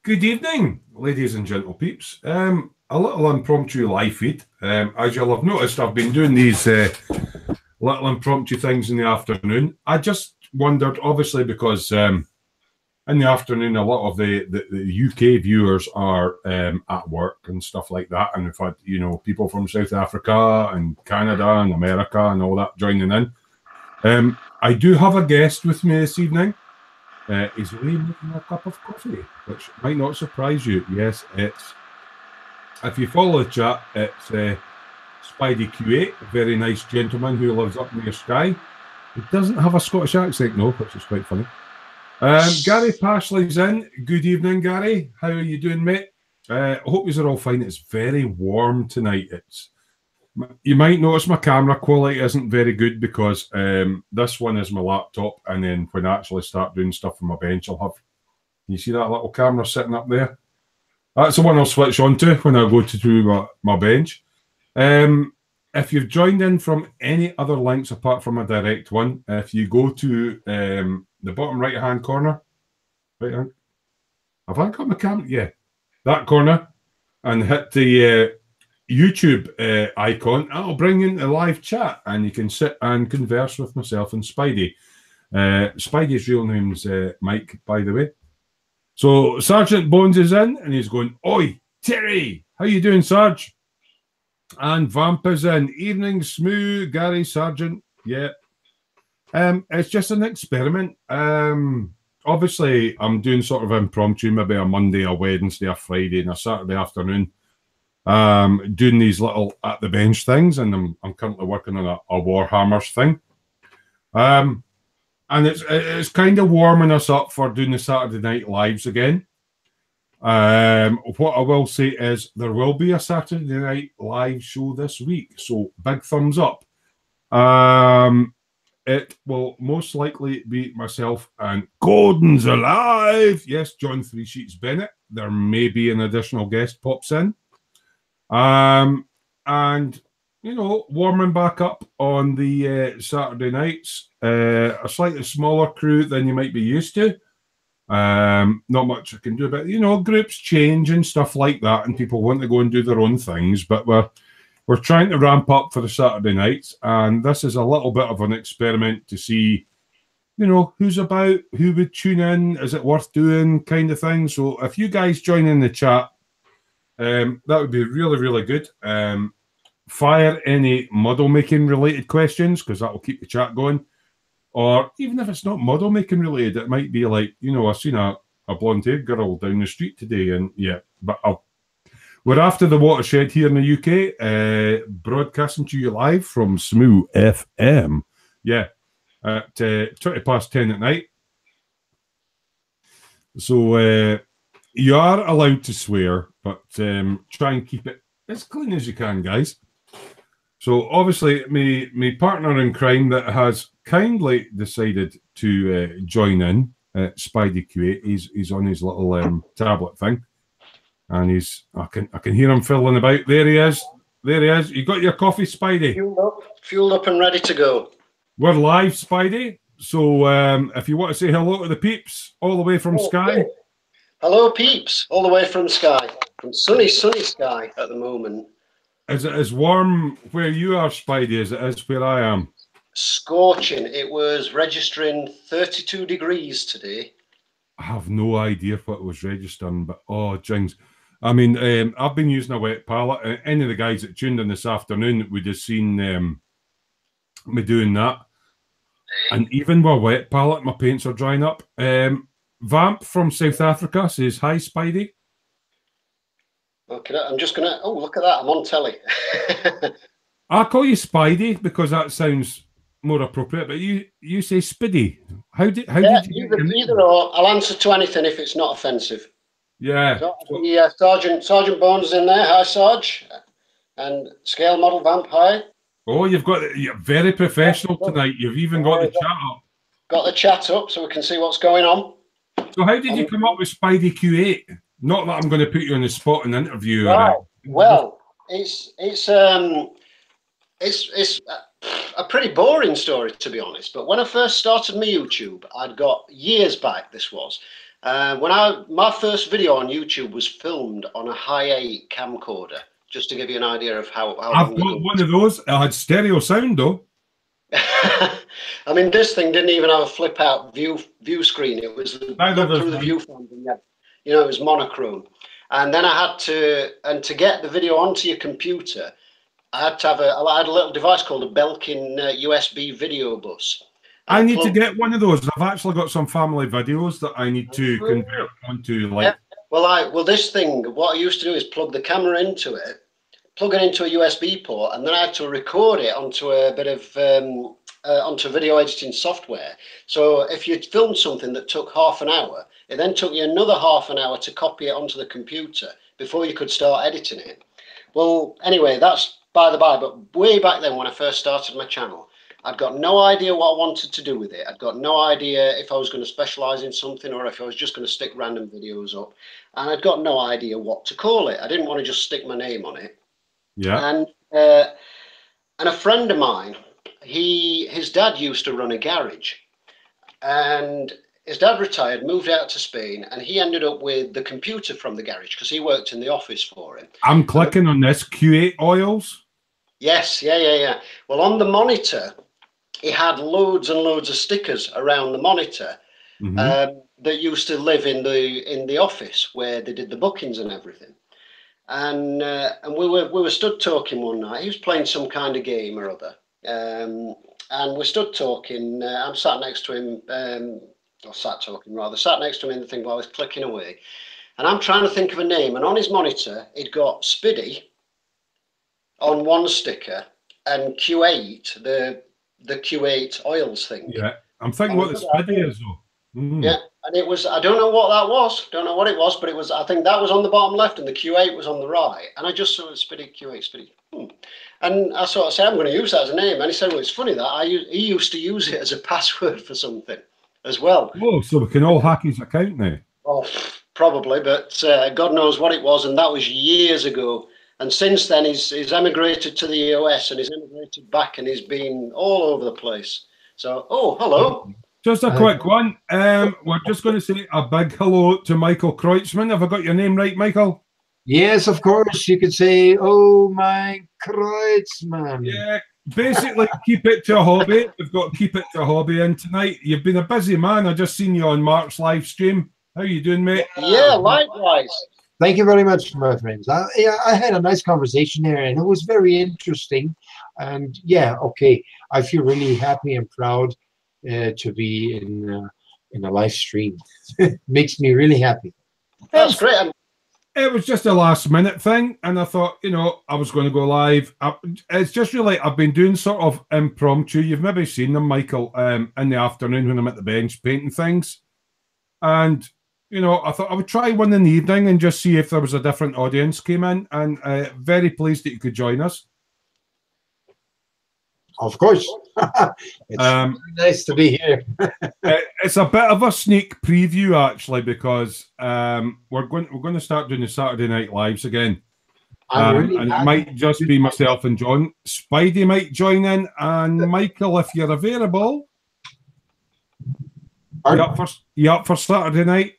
Good evening, ladies and gentle peeps. A little impromptu live feed. As you'll have noticed, I've been doing these little impromptu things in the afternoon. I just wondered, obviously, because in the afternoon, a lot of the UK viewers are at work and stuff like that. And we've had, people from South Africa and Canada and America and all that joining in. I do have a guest with me this evening. He's really making a cup of coffee, which might not surprise you. Yes, if you follow the chat, it's Spidey Q8, a very nice gentleman who lives up near Skye. He doesn't have a Scottish accent, no, which is quite funny. Gary Pashley's in. Good evening, Gary. How are you doing, mate? I hope you're all fine. It's very warm tonight. You might notice my camera quality isn't very good because this one is my laptop, and then when I actually start doing stuff on my bench, I'll have... You see that little camera sitting up there? That's the one I'll switch on to when I go to do my bench. If you've joined in from any other links apart from a direct one, if you go to the bottom right-hand corner, right-hand, have I got my camera? Yeah, that corner, and hit the YouTube icon, that'll bring in the live chat and you can sit and converse with myself and Spidey. Spidey's real name's Mike, by the way. So Sergeant Bones is in and he's going, "Oi, Terry, how you doing, Sarge?" And Vamp is in. "Evening, Smoo, Gary, Sergeant." Yeah. It's just an experiment. Obviously, I'm doing sort of impromptu, maybe a Monday, a Wednesday, a Friday, and a Saturday afternoon. Doing these little at the bench things, and I'm currently working on a Warhammers thing. And it's kind of warming us up for doing the Saturday night lives again. What I will say is there will be a Saturday night live show this week, so big thumbs up. It will most likely be myself and Gordon's alive. Yes, John Three Sheets Bennett. There may be an additional guest pops in. And warming back up on the Saturday nights, a slightly smaller crew than you might be used to. Not much I can do about it. Groups change and stuff like that, and people want to go and do their own things, but we're trying to ramp up for the Saturday nights, and this is a little bit of an experiment to see who's about, who would tune in, is it worth doing, kind of thing. So if you guys join in the chat, that would be really, really good. Fire any model making related questions, because that will keep the chat going. Or even if it's not model making related, it might be like, I seen a blonde haired girl down the street today, and yeah, but we're after the watershed here in the UK, broadcasting to you live from Smoo FM. Yeah, at 10:20 at night. So you are allowed to swear, but try and keep it as clean as you can, guys. So obviously, my partner in crime that has kindly decided to join in, Spidey Q8. He's on his little tablet thing, and I can hear him fiddling about. There he is. There he is. You got your coffee, Spidey? Fueled up and ready to go. We're live, Spidey. So if you want to say hello to the peeps all the way from Skye. Hello, peeps, all the way from Skye, from sunny Skye at the moment. Is it as warm where you are, Spidey, as it is where I am? Scorching. It was registering 32 degrees today. I have no idea what it was registering, but oh, jings. I mean, I've been using a wet palette. Any of the guys that tuned in this afternoon would have seen me doing that. And even with a wet palette, my paints are drying up. Vamp from South Africa says, "Hi, Spidey." Okay, I'm just gonna. Oh, look at that! I'm on telly. I call you Spidey because that sounds more appropriate, but you say Spidey. How did you? Either or. I'll answer to anything if it's not offensive. Yeah. Yeah, Sergeant Bones is in there. Hi, Sarge. And scale model Vamp. Hi. Oh, you're very professional tonight. You've even got the chat up. Got the chat up so we can see what's going on. So how did you come up with Spidey Q8? Not that I'm going to put you on the spot in an interview. Right. Well, it's a pretty boring story, to be honest. But when I first started my YouTube, I'd got years back. This was My first video on YouTube was filmed on a Hi8 camcorder, just to give you an idea of how I've got one of those. It had stereo sound though. I mean, this thing didn't even have a flip out view screen. It was through the viewfinder. Yeah. You know, it was monochrome. And then to get the video onto your computer, I had a little device called a Belkin USB video bus. I need to get one of those. I've actually got some family videos that I need to convert onto. Like, yeah. Well, this thing, what I used to do is plug the camera into it, plug it into a USB port, and then I had to record it onto a bit of onto video editing software. So if you filmed something that took half an hour, it then took you another half an hour to copy it onto the computer before you could start editing it. Well, anyway, that's by the by. But way back then, when I first started my channel, I'd got no idea what I wanted to do with it. I'd got no idea if I was going to specialize in something or if I was just going to stick random videos up. And I'd got no idea what to call it. I didn't want to just stick my name on it. Yeah. And a friend of mine, his dad used to run a garage. And his dad retired, moved out to Spain, and he ended up with the computer from the garage because he worked in the office for him. I'm clicking on this Q8 oils. Yes, yeah. Well, on the monitor, he had loads and loads of stickers around the monitor that used to live in the office where they did the bookings and everything. And we were stood talking one night. He was playing some kind of game or other, and we stood talking. I'm sat next to him, sat next to him in the thing while I was clicking away, and I'm trying to think of a name. And on his monitor, he'd got Spiddy on one sticker and Q8, the Q8 oils thing. Yeah, I'm thinking what the Spiddy is though. Yeah, and it was, I don't know what that was, don't know what it was, but it was, I think that was on the bottom left and the Q8 was on the right. And I just saw Spiddy, Q8, Spiddy. And I sort of said, I'm going to use that as a name. And he said, well, it's funny that he used to use it as a password for something as well. Oh, so we can all hack his account now? Oh, probably, but God knows what it was. And that was years ago. And since then, he's emigrated to the US and he's emigrated back and he's been all over the place. So, oh, hello. Just a quick one. We're just going to say a big hello to Michael Kreutzmann. Have I got your name right, Michael? Yes, of course. You could say, oh, my Kreutzmann. Yeah, basically, keep it to a hobby. We've got to keep it to a hobby. And tonight, you've been a busy man. I just seen you on Mark's live stream. How are you doing, mate? Yeah, likewise. Thank you very much, my friends. I had a nice conversation there, and it was very interesting. And yeah, okay, I feel really happy and proud to be in a live stream. Makes me really happy. That's great. It was just a last minute thing, and I thought, you know, I was going to go live. It's just really, I've been doing sort of impromptu. You've maybe seen them, Michael, in the afternoon when I'm at the bench painting things. And you know, I thought I would try one in the evening and just see if there was a different audience came in. And very pleased that you could join us. Of course. It's really nice to be here. It's a bit of a sneak preview, actually, because we're going to start doing the Saturday Night Lives again. And it might just be myself and John. Spidey might join in. And Michael, if you're available, you up for Saturday night?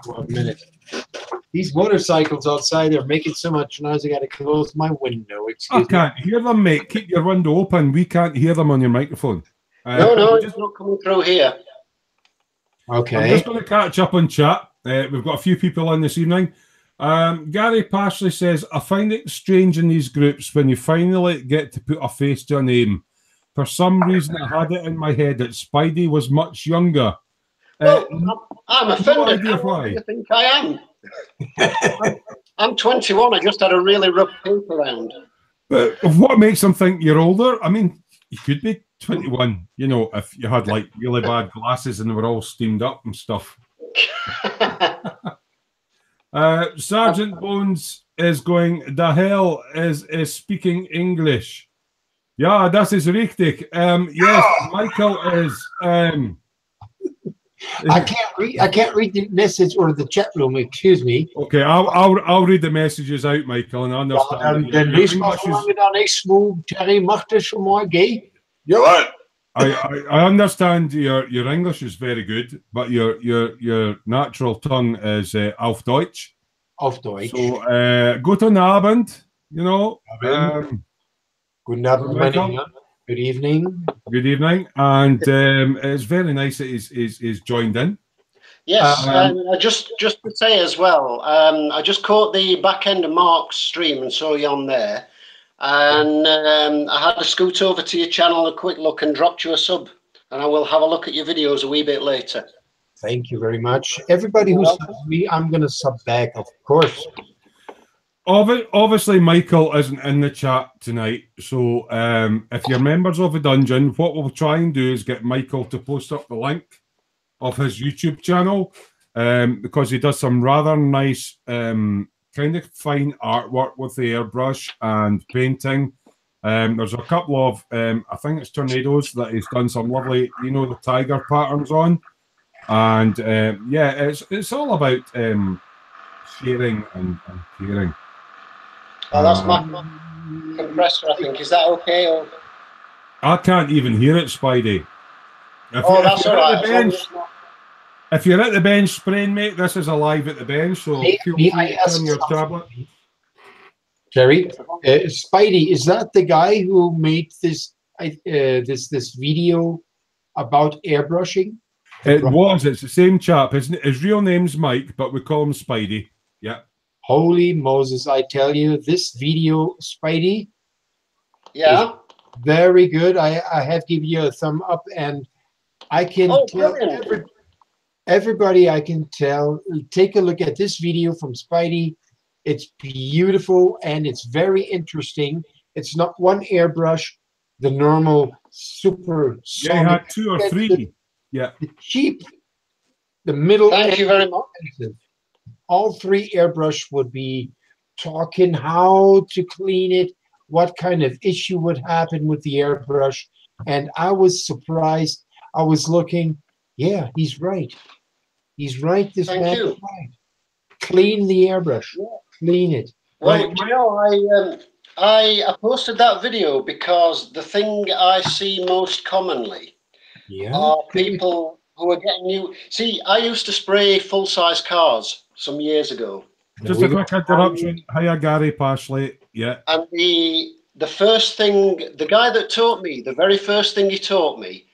1 minute. These motorcycles outside are making so much noise. I got to close my window. I can't hear them, mate. Keep your window open. We can't hear them on your microphone. No, it's not coming through here. Okay. I'm just going to catch up on chat. We've got a few people in this evening. Gary Pashley says, I find it strange in these groups when you finally get to put a face to a name. For some reason, I had it in my head that Spidey was much younger. Well, I'm offended. No idea why. You think I am? I'm 21. I just had a really rough poop around. But what makes them think you're older? I mean, you could be 21, you know, if you had like really bad glasses and they were all steamed up and stuff. Sergeant Bones is going, the hell is speaking English. Yeah, das ist richtig. Yes, Michael is... I can't read the message or the chat room. Excuse me. Okay, I'll read the messages out, Michael, and I understand. Dan lees maar gewoon weer dan niks. Smoo, Terry, mag dus zo mooi, gay? Jawel. I understand your English is very good, but your natural tongue is auf Deutsch. Auf Deutsch. So guten Abend, you know. Guten Abend, meine Michael. Herren. Good evening. Good evening, and it's very nice that he's joined in. Yes, just to say as well, I just caught the back end of Mark's stream and saw you on there, and I had to scoot over to your channel, a quick look, and dropped you a sub, and I will have a look at your videos a wee bit later. Thank you very much. Everybody who subs me, I'm going to sub back, of course. Obviously, Michael isn't in the chat tonight, so if you're members of the dungeon, what we'll try and do is get Michael to post up the link of his YouTube channel, because he does some rather nice kind of fine artwork with the airbrush and painting. There's a couple of I think it's tornadoes that he's done some lovely, you know, the tiger patterns on, and yeah, it's all about sharing and caring. Oh, that's my compressor, I think. Is that okay? Or... I can't even hear it, Spidey. That's all right. If you're at the bench spraying, mate, this is alive at the bench, so feel free to turn your tablet. Jerry, Spidey, is that the guy who made this this video about airbrushing? It's the same chap. His real name's Mike, but we call him Spidey. Yeah. Holy Moses, I tell you, this video, Spidey, yeah, very good. I have given you a thumb up, and I can tell everybody, I can tell, take a look at this video from Spidey. It's beautiful, and it's very interesting. It's not one airbrush, the normal super Yeah, you had 2 or 3. Yeah. The cheap, the middle. Thank you very much. All 3 airbrush would be talking how to clean it, what kind of issue would happen with the airbrush. And I was surprised. I was looking, yeah, he's right. He's right. This man is right. Clean the airbrush. Yeah. Clean it. Well, you know, I posted that video because the thing I see most commonly are people who are getting new. See, I used to spray full-size cars some years ago. Just a quick interruption. Hiya, Gary Pashley. Yeah. And the first thing, the guy that taught me, the very first thing he taught me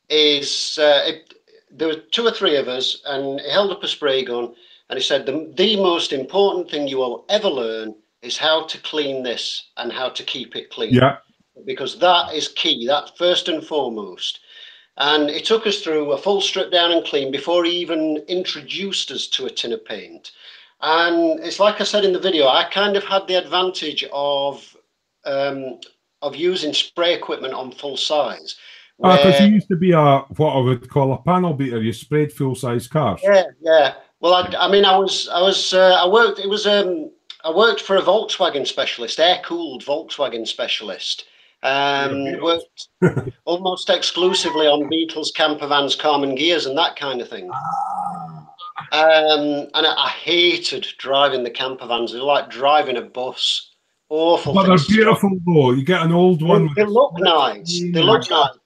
is, there were 2 or 3 of us, and he held up a spray gun, and he said, the most important thing you will ever learn is how to clean this and how to keep it clean. Yeah. Because that is key. That's first and foremost. And it took us through a full strip down and clean before he even introduced us to a tin of paint. And it's like I said in the video, I kind of had the advantage of using spray equipment on full size. Because you used to be what I would call a panel beater. You sprayed full size cars. Yeah, yeah. Well, I mean, I worked. It was I worked for a Volkswagen specialist, air-cooled Volkswagen specialist. Worked almost exclusively on Beetles, camper vans, Carmen gears, and that kind of thing. And I hated driving the camper vans. They're like driving a bus. Awful. But they're beautiful though. You get an old one. They look nice. They look nice.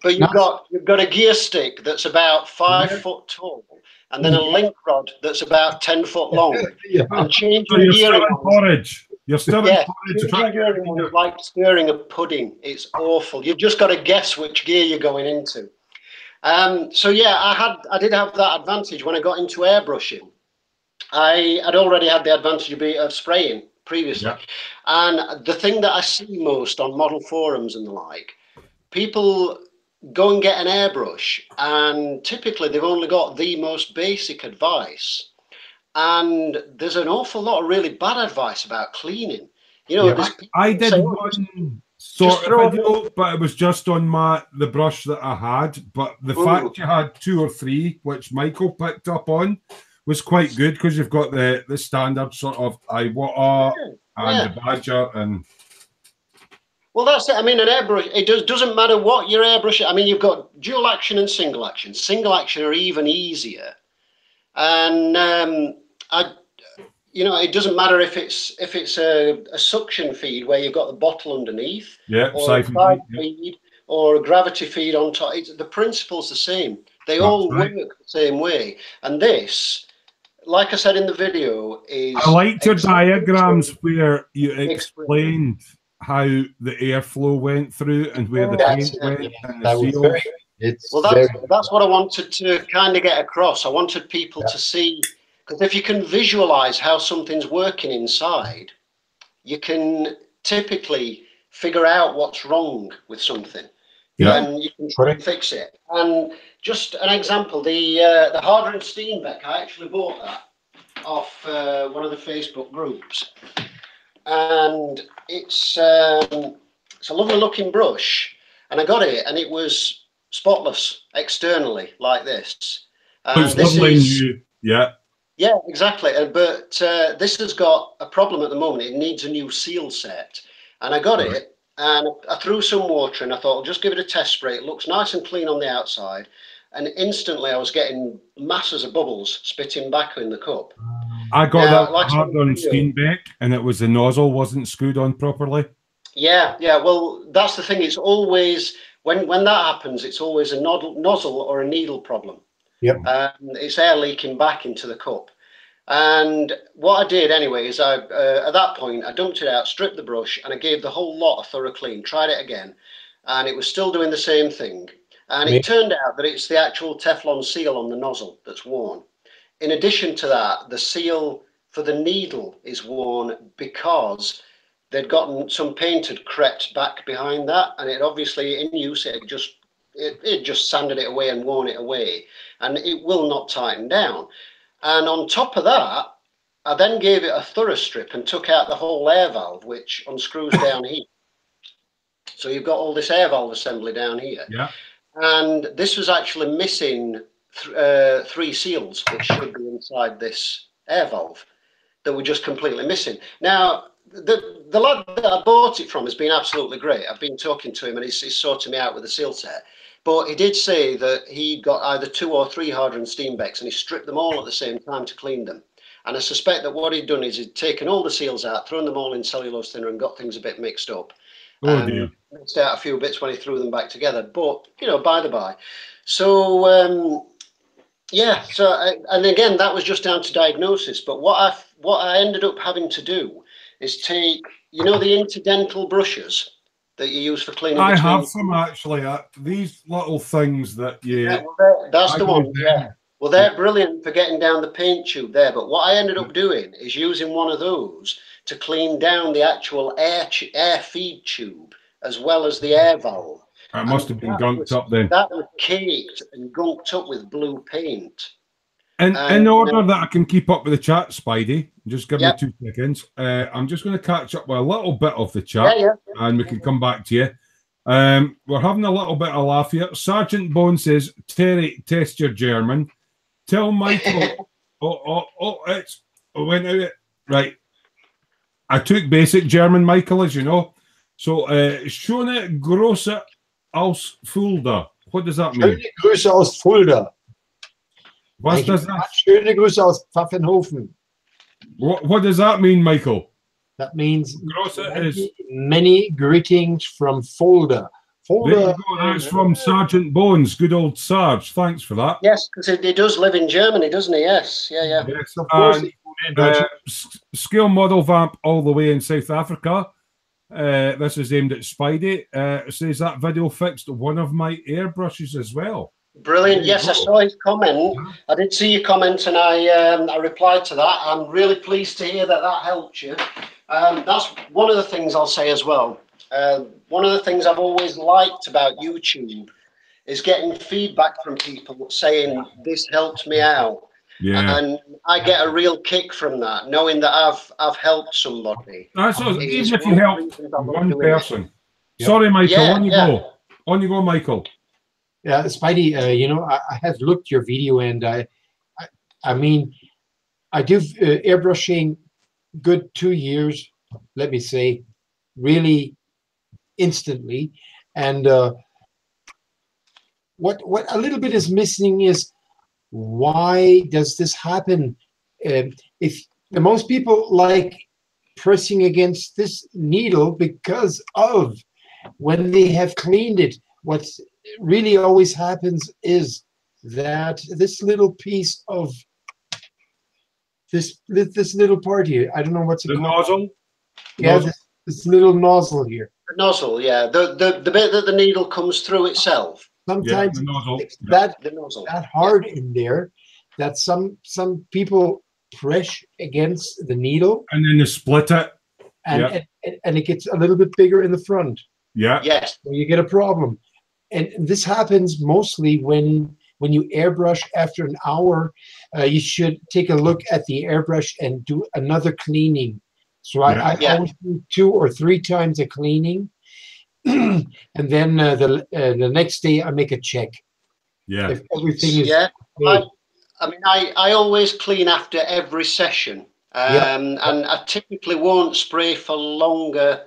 But you've got a gear stick that's about 5 foot tall, and then a link rod that's about 10 foot long. And changing gearing porridge. You're still in porridge. It's like stirring a pudding. It's awful. You've just got to guess which gear you're going into. So yeah, I did have that advantage when I got into airbrushing. I'd already had the advantage of spraying previously. Yeah. And the thing that I see most on model forums and the like, people go and get an airbrush, and typically they've only got the most basic advice. And there's an awful lot of really bad advice about cleaning. You know, yeah, I did one sort of video, but it was just on the brush that I had. But the fact you had 2 or 3, which Michael picked up on, was quite good, because you've got the standard sort of Iwata and the Badger and. Well, that's it. I mean, an airbrush, it doesn't matter what your airbrush. I mean, you've got dual action and single action. Single action are even easier, and you know, it doesn't matter if it's a suction feed where you've got the bottle underneath, or siphon feed, or a gravity feed on top. The principle's the same. They all work the same way. And this, like I said in the video, is... I liked your diagrams where you explained how the airflow went through and where the paint went and the seals. Well, that's what I wanted to kind of get across. I wanted people to see, because if you can visualize how something's working inside, you can typically figure out what's wrong with something. And you can fix it. And just an example, the Harder and Steenbeck, I actually bought that off one of the Facebook groups, and it's a lovely looking brush, and I got it and it was spotless externally like this. It's lovely and new. Yeah, exactly. But this has got a problem at the moment. It needs a new seal set, and I got it. And I threw some water in. I thought, I'll just give it a test spray. It looks nice and clean on the outside. And instantly I was getting masses of bubbles spitting back in the cup. I got that Harder and Steenbeck, and it was the nozzle wasn't screwed on properly. Yeah. Well, that's the thing. It's always, when that happens, it's always a nozzle or a needle problem. It's air leaking back into the cup. And what I did anyway is at that point, I dumped it out, stripped the brush, and I gave the whole lot a thorough clean, tried it again, and it was still doing the same thing. And it turned out that it's the actual Teflon seal on the nozzle that's worn. In addition to that, the seal for the needle is worn because they'd gotten some paint had crept back behind that, and it obviously in use it just sanded it away and worn it away, and it will not tighten down. And on top of that, I then gave it a thorough strip and took out the whole air valve, which unscrews down here. So you've got all this air valve assembly down here. And this was actually missing 3 seals, which should be inside this air valve, that were just completely missing. Now, the lad that I bought it from has been absolutely great. I've been talking to him and he's sorting me out with the seal set. But he did say that he got either 2 or 3 Harder and Steenbecks, and he stripped them all at the same time to clean them. And I suspect that what he'd done is he'd taken all the seals out, thrown them all in cellulose thinner, and got things a bit mixed up. Mixed out a few bits when he threw them back together. But, you know, by the by. So, and again, that was just down to diagnosis. But what I ended up having to do is take, you know, the interdental brushes that you use for cleaning. I have some actually. These little things that you. Yeah, well, that's the one. Yeah. Well, they're brilliant for getting down the paint tube there. But what I ended up doing is using one of those to clean down the actual air feed tube as well as the air valve. It must have been gunked up then. That was caked and gunked up with blue paint. And in order that I can keep up with the chat, Spidey, just give me 2 seconds. I'm just going to catch up with a little bit of the chat, and we can come back to you. We're having a little bit of laugh here. Sergeant Bone says, Terry, test your German. Tell Michael. Went out. Right. I took basic German, Michael, as you know. So, schöne Grüße aus Fulda. What does that mean? Schöne Grüße aus Fulda. What does that? Schöne Grüße aus Pfaffenhofen. What does that mean, Michael? That means many greetings from Fulda. There you go. That's from Sergeant Bones. Good old Sarge. Thanks for that. Yes, because he does live in Germany, doesn't he? Yes. Yeah. Yes, of course. Scale model vamp all the way in South Africa. This is aimed at Spidey. Says that video fixed one of my airbrushes as well. Brilliant. Yes, I saw his comment. I did see your comment, and I replied to that. I'm really pleased to hear that helped you. That's one of the things I'll say as well. One of the things I've always liked about YouTube is getting feedback from people saying this helped me out. Yeah. And I get a real kick from that, knowing that I've helped somebody. That's even if you help one person. Yep. Sorry, Michael. On you go, Michael. Yeah, Spidey, you know, I have looked your video, and I mean, I do airbrushing good 2 years, let me say, really instantly. And what a little bit is missing is, why does this happen? If most people like pressing against this needle because of when they have cleaned it, what's really always happens is that this little piece of this little part here, I don't know what's it The called. nozzle? Yeah, Nozzle. this little nozzle here. The nozzle, yeah. The bit that the needle comes through itself. Sometimes the nozzle. it's that The nozzle. hard in there that some people press against the needle, And then they split it. and it gets a little bit bigger in the front. Yeah. Yes. So you get a problem. And this happens mostly when you airbrush after an hour. You should take a look at the airbrush and do another cleaning. So I always do 2 or 3 times a cleaning. And then the next day I make a check. Yeah. If everything is I mean, I always clean after every session. And I typically won't spray for longer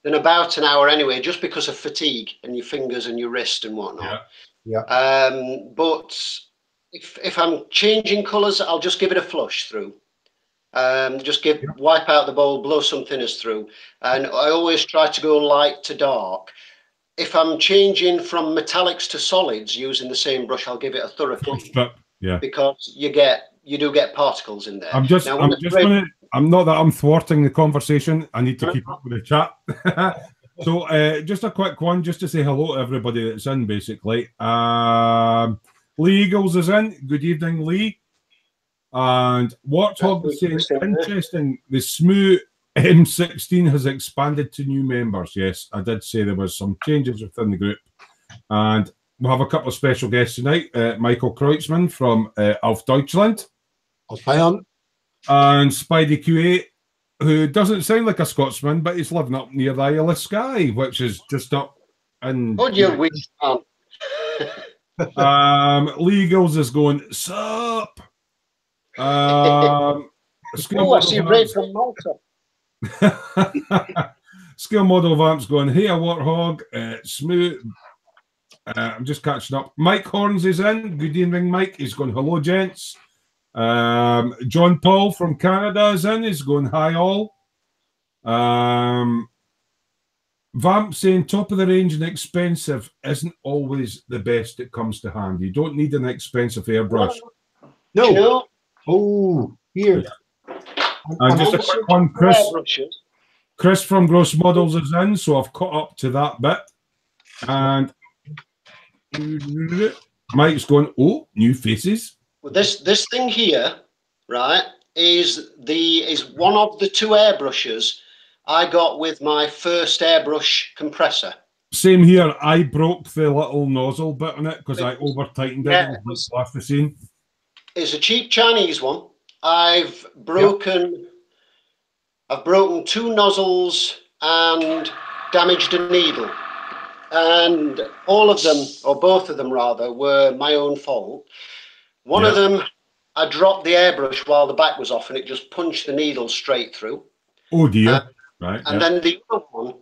than about an hour anyway, just because of fatigue and your fingers and your wrist and whatnot. But if I'm changing colours, I'll just give it a flush through. Just wipe out the bowl, blow some thinners through. And I always try to go light to dark. If I'm changing from metallics to solids using the same brush, I'll give it a thorough clean. Yeah. Because you do get particles in there. I'm not that I'm thwarting the conversation. I need to keep up with the chat. So just a quick one, just to say hello to everybody that's in, basically. Lee Eagles is in. Good evening, Lee. And Warthog was saying, interesting, the Smoo M16 has expanded to new members. Yes, I did say there was some changes within the group. And we'll have a couple of special guests tonight. Michael Kreutzmann from Auf Deutschland. And Spidey QA, who doesn't sound like a Scotsman, but he's living up near the Isle of Skye, which is just up in... Oh, you wish, Legals is going, sup? I see Red from Malta. Skill Model Vamp's going, hey, a Warthog, Smoo. I'm just catching up. Mike Horns is in. Good evening, Mike. He's going, hello, gents. John Paul from Canada is in. He's going, hi, all. Vamp saying top of the range and expensive isn't always the best it comes to hand. You don't need an expensive airbrush. No. Oh, here. And just a quick one, Chris from Gross Models is in, so I've caught up to that bit. And Mike's going, oh, new faces. Well, this thing here, right, is one of the 2 airbrushes I got with my first airbrush compressor. Same here. I broke the little nozzle bit on it because I over tightened it. And plasticine. It's a cheap Chinese one. I've broken 2 nozzles and damaged a needle. And all of them, or both of them rather, were my own fault. One of them, I dropped the airbrush while the back was off and it just punched the needle straight through. Oh dear. Right. And then the other one,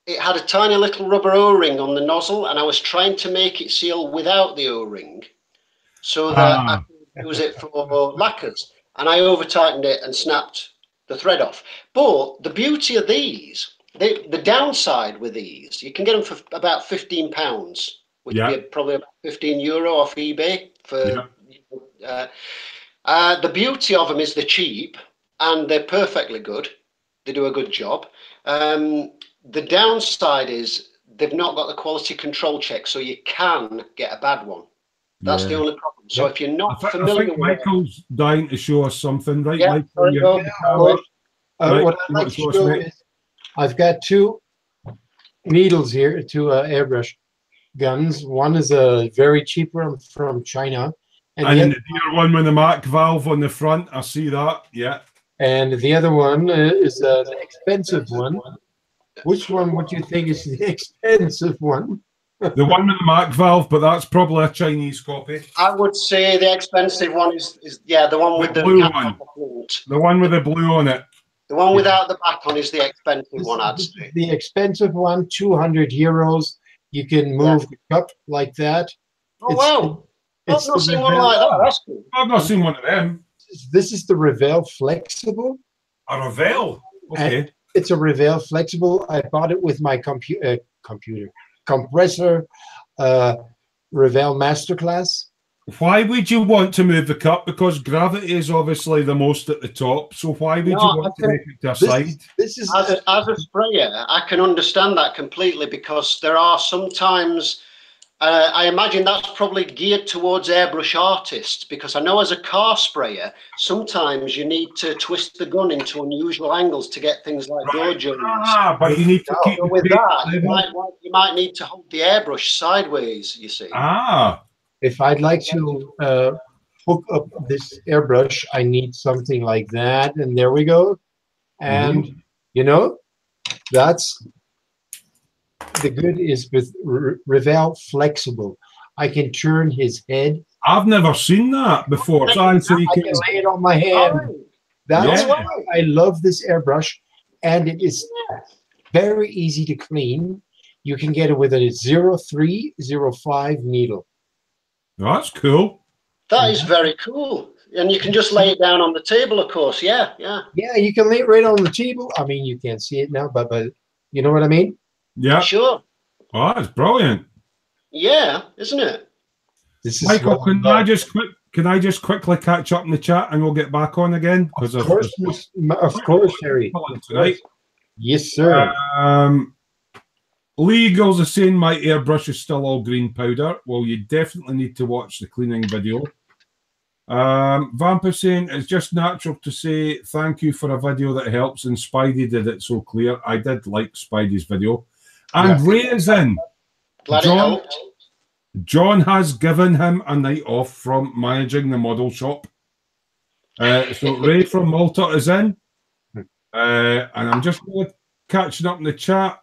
it had a tiny little rubber O-ring on the nozzle and I was trying to make it seal without the O-ring so that I could use it for lacquers. And I over-tightened it and snapped the thread off. But the beauty of these, the downside with these, you can get them for about £15, which would be probably about €15 off eBay. The beauty of them is they're cheap and they're perfectly good. They do a good job. The downside is they've not got the quality control check, so you can get a bad one. That's the only problem. So if you're not familiar I think with Michael's dying to show us something, right? Yeah, Michael, what I'd like to show is I've got 2 needles here, 2 airbrush guns. One is a very cheap one from China. And then the dear one with the Mac valve on the front, I see that, And the other one is an expensive one. Which one would you think is the expensive one? The one with the Mac valve, but that's probably a Chinese copy. I would say the expensive one is the one with the blue one. The one with the blue on it. The one without the back on is the expensive one, I'd say. The expensive one, €200. You can move the cup like that. Oh, wow. I've not seen one like that. That's cool. I've not seen one of them. This is the Revell Flexible. A Revell? Okay. And it's a Revell Flexible. I bought it with my compressor. Revell Masterclass. Why would you want to move the cup? Because gravity is obviously the most at the top. So why would you want to make it to a side? This is as a sprayer, I can understand that completely, because there are sometimes, I imagine that's probably geared towards airbrush artists, because I know as a car sprayer, sometimes you need to twist the gun into unusual angles to get things like door joints. But you need to keep So with that, you might need to hold the airbrush sideways, you see. If I'd like to hook up this airbrush, I need something like that, and there we go. And you know, that's the good is with Revell Flexible. I can turn his head. I've never seen that before. So I can lay it on my hand. That's why I love this airbrush, and it is very easy to clean. You can get it with a 0305 needle. That's cool. That is very cool. And you can just lay it down on the table, of course. Yeah, yeah. Yeah, you can lay it right on the table. I mean, you can't see it now, but you know what I mean? Yeah. Sure. Oh, that's brilliant. Yeah, isn't it? This is Michael, can I just quickly catch up in the chat and we'll get back on again? Of course, Harry. Tonight. Yes, sir. Lee Girls are saying my airbrush is still all green powder. Well, you definitely need to watch the cleaning video. Vamp is saying it's just natural to say thank you for a video that helps, and Spidey did it so clear. I did like Spidey's video. And Ray is in. Glad it helped. John has given him a night off from managing the model shop. So Ray from Malta is in. And I'm just catching up in the chat.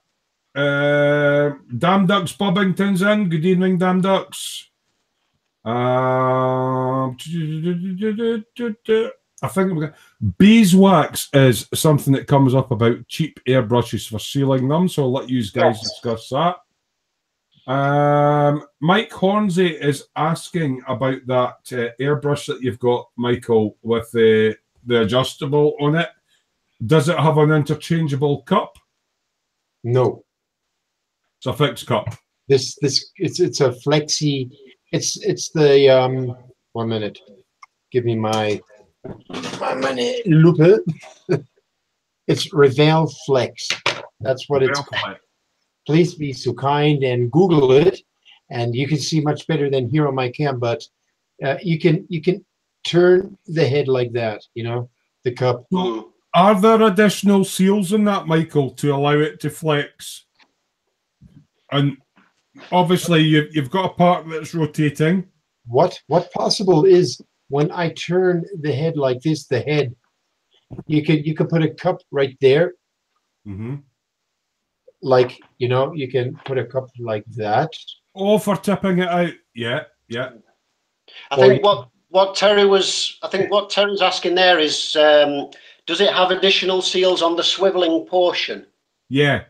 Damn Ducks Bobbington's in. Good evening, Damn Ducks. I think beeswax is something that comes up about cheap airbrushes for sealing them, so I'll let you guys discuss that. Mike Hornsey is asking about that airbrush that you've got, Michael, with the adjustable on it. Does it have an interchangeable cup? No. It's a fixed cup. It's a flexi. It's the 1 minute. Give me my minute lupe. It's Revell Flex. That's what it's called. Please be so kind and Google it, and you can see much better than here on my cam. But you can turn the head like that. You know, the cup. So are there additional seals in that, Michael, to allow it to flex? And obviously, you've got a part that's rotating. What possible is when I turn the head like this, the head, you could put a cup right there. Like, you know, you can put a cup like that. Oh, for tipping it out. Yeah. I think what Terry's asking there is, does it have additional seals on the swiveling portion? Yeah.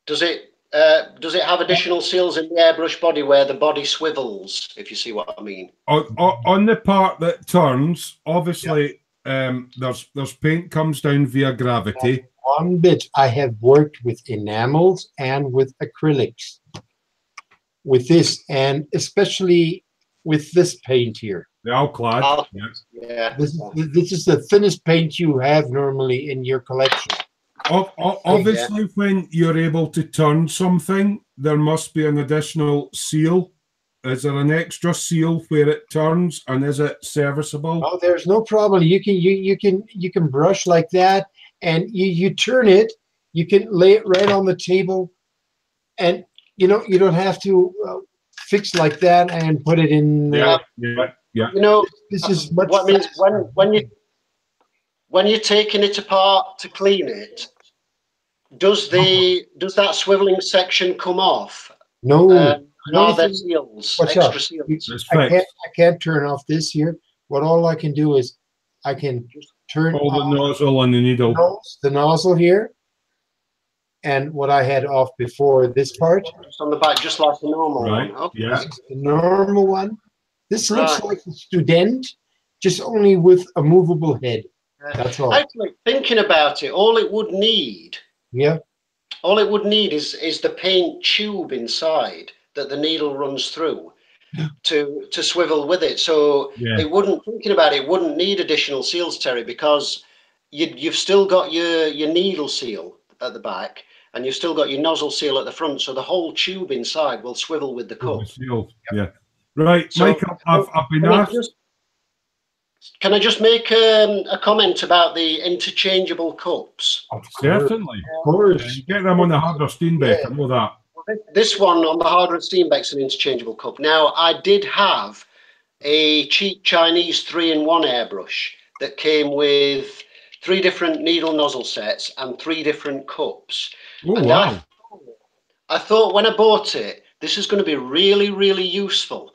Does it have additional seals in the airbrush body where the body swivels, if you see what I mean? On the part that turns, obviously, there's paint comes down via gravity. One bit. I have worked with enamels and with acrylics. With this, and especially with this paint here. The Alclad. Yeah. This is the thinnest paint you have normally in your collection. Obviously, when you're able to turn something, there must be an additional seal. Is there an extra seal where it turns, and is it serviceable? Oh, there's no problem. You can brush like that, and you turn it. You can lay it right on the table, and you don't have to fix like that and put it in. Yeah. You know, this is much. What means when you're taking it apart to clean it, does that swiveling section come off? No. Are there seals? Extra seals? I can't turn off this here. All I can do is I can turn off the nozzle on the needle. The nozzle here, and what I had off before, this part. Just on the back, just like the normal one. Okay. Yeah. The normal one. This looks like a student, just only with a movable head. That's all. Actually, thinking about it, all it would need all it would need is the paint tube inside that the needle runs through to swivel with it. So Yeah. it wouldn't, thinking about it, wouldn't need additional seals, Terry, because you've still got your needle seal at the back, and you've still got your nozzle seal at the front. So the whole tube inside will swivel with the cup. Yeah. Right, So, Michael, I've been asked. Can I just make a comment about the interchangeable cups? Certainly. Of course. Get them on the harder Steenbeck, I know that. This one on the Hardwood Steenbeck's an interchangeable cup. Now, I did have a cheap Chinese 3-in-1 airbrush that came with 3 different needle nozzle sets and 3 different cups. Oh, and wow. I thought when I bought it, this is going to be really, really useful.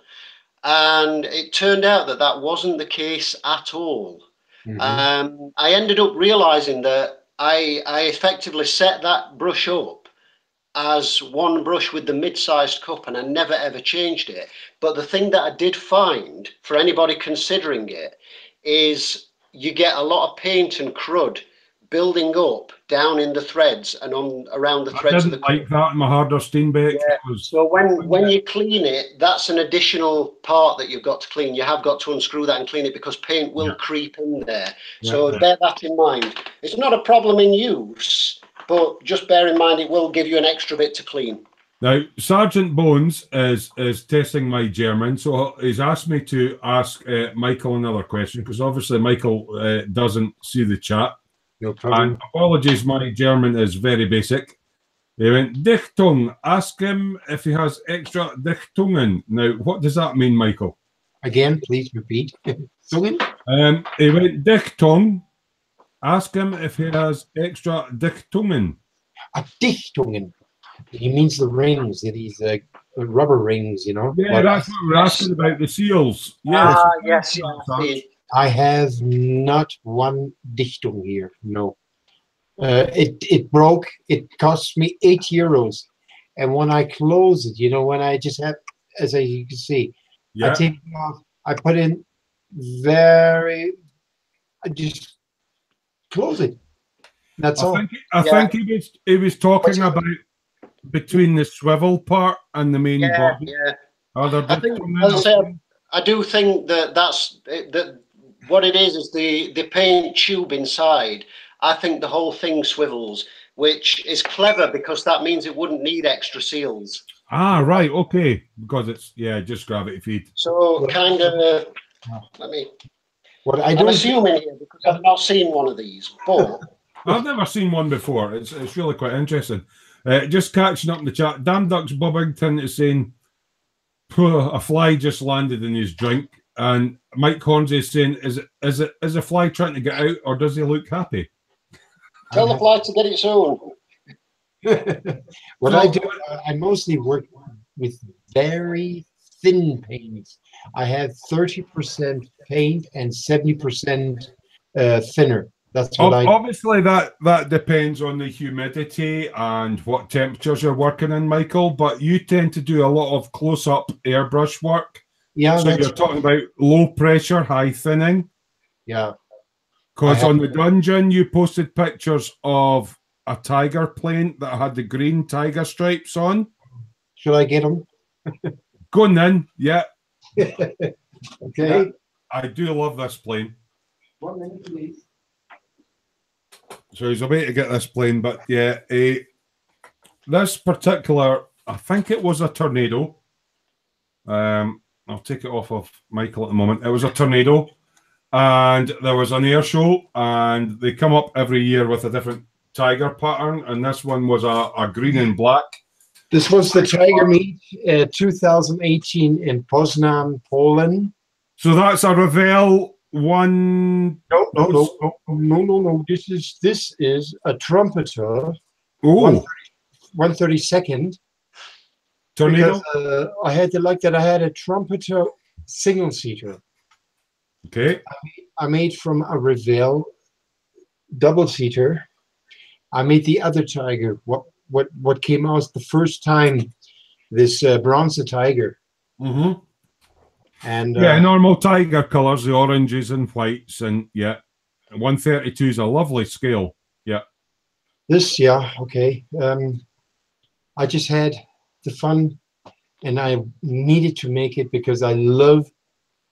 And it turned out that that wasn't the case at all. Mm-hmm. I ended up realizing that I effectively set that brush up as one brush with the mid-sized cup, and I never ever changed it. But the thing that I did find for anybody considering it is you get a lot of paint and crud building up down in the threads and on around the threads of the cup. I didn't like that in my harder Steenbeck. Yeah. So when you clean it, that's an additional part that you've got to clean. You have got to unscrew that and clean it because paint will creep in there. So bear that in mind. It's not a problem in use, but just bear in mind it will give you an extra bit to clean. Now, Sergeant Bones is testing my German, so he's asked me to ask Michael another question, because obviously Michael doesn't see the chat. No problem. And apologies, my German is very basic. He went, Dichtung, ask him if he has extra Dichtungen. Now, what does that mean, Michael? Again, please repeat. Zungen? He went, Dichtung, ask him if he has extra Dichtungen. Dichtungen. He means the rings, these rubber rings, you know. Yeah, that's what we're asking about, the seals. Yes. Yes. I have not one Dichtung here, no. It broke. It cost me €8. And when I close it, you know, when I just have, as you can see, I take it off, I put in I just close it. That's all. I think he was talking about between the swivel part and the main body. Yeah. I think, as I said, I do think that what it is the paint tube inside. I think the whole thing swivels, which is clever because that means it wouldn't need extra seals. Ah, right, okay, because it's just gravity feed. So kind of, I'm assuming here because I've not seen one of these, but I've never seen one before. It's really quite interesting. Just catching up in the chat, Damn Ducks Bobbington is saying a fly just landed in his drink, and Mike Hornsey is saying, is a fly trying to get out, or does he look happy? Tell the fly to get its own. What I do, I mostly work with very thin paints. I have 30% paint and 70% thinner. That's what obviously that depends on the humidity and what temperatures you're working in, Michael. But you tend to do a lot of close-up airbrush work. Yeah. So you're talking about low pressure, high thinning. Yeah. Because on the dungeon, you posted pictures of a tiger plane that had the green tiger stripes on. Should I get them? Go on then. Yeah. Okay. Yeah, I do love this plane. 1 minute, please. So he's a way to get this plane, but yeah, this particular, I think it was a tornado. I'll take it off of Michael at the moment. It was a tornado, and there was an air show, and they come up every year with a different tiger pattern, and this one was a green and black. This was the Tiger Meet 2018 in Poznan, Poland. So that's a Revell one. No. This is a trumpeter. Oh, 132nd. Tornado. Because, I had a trumpeter single seater. Okay. I made from a Revell double seater. I made the other Tiger. What came out the first time? This bronze tiger. Mm-hmm. And normal tiger colors, the oranges and whites, and 132 is a lovely scale. Yeah. This, yeah, okay. I just had the fun, and I needed to make it because I love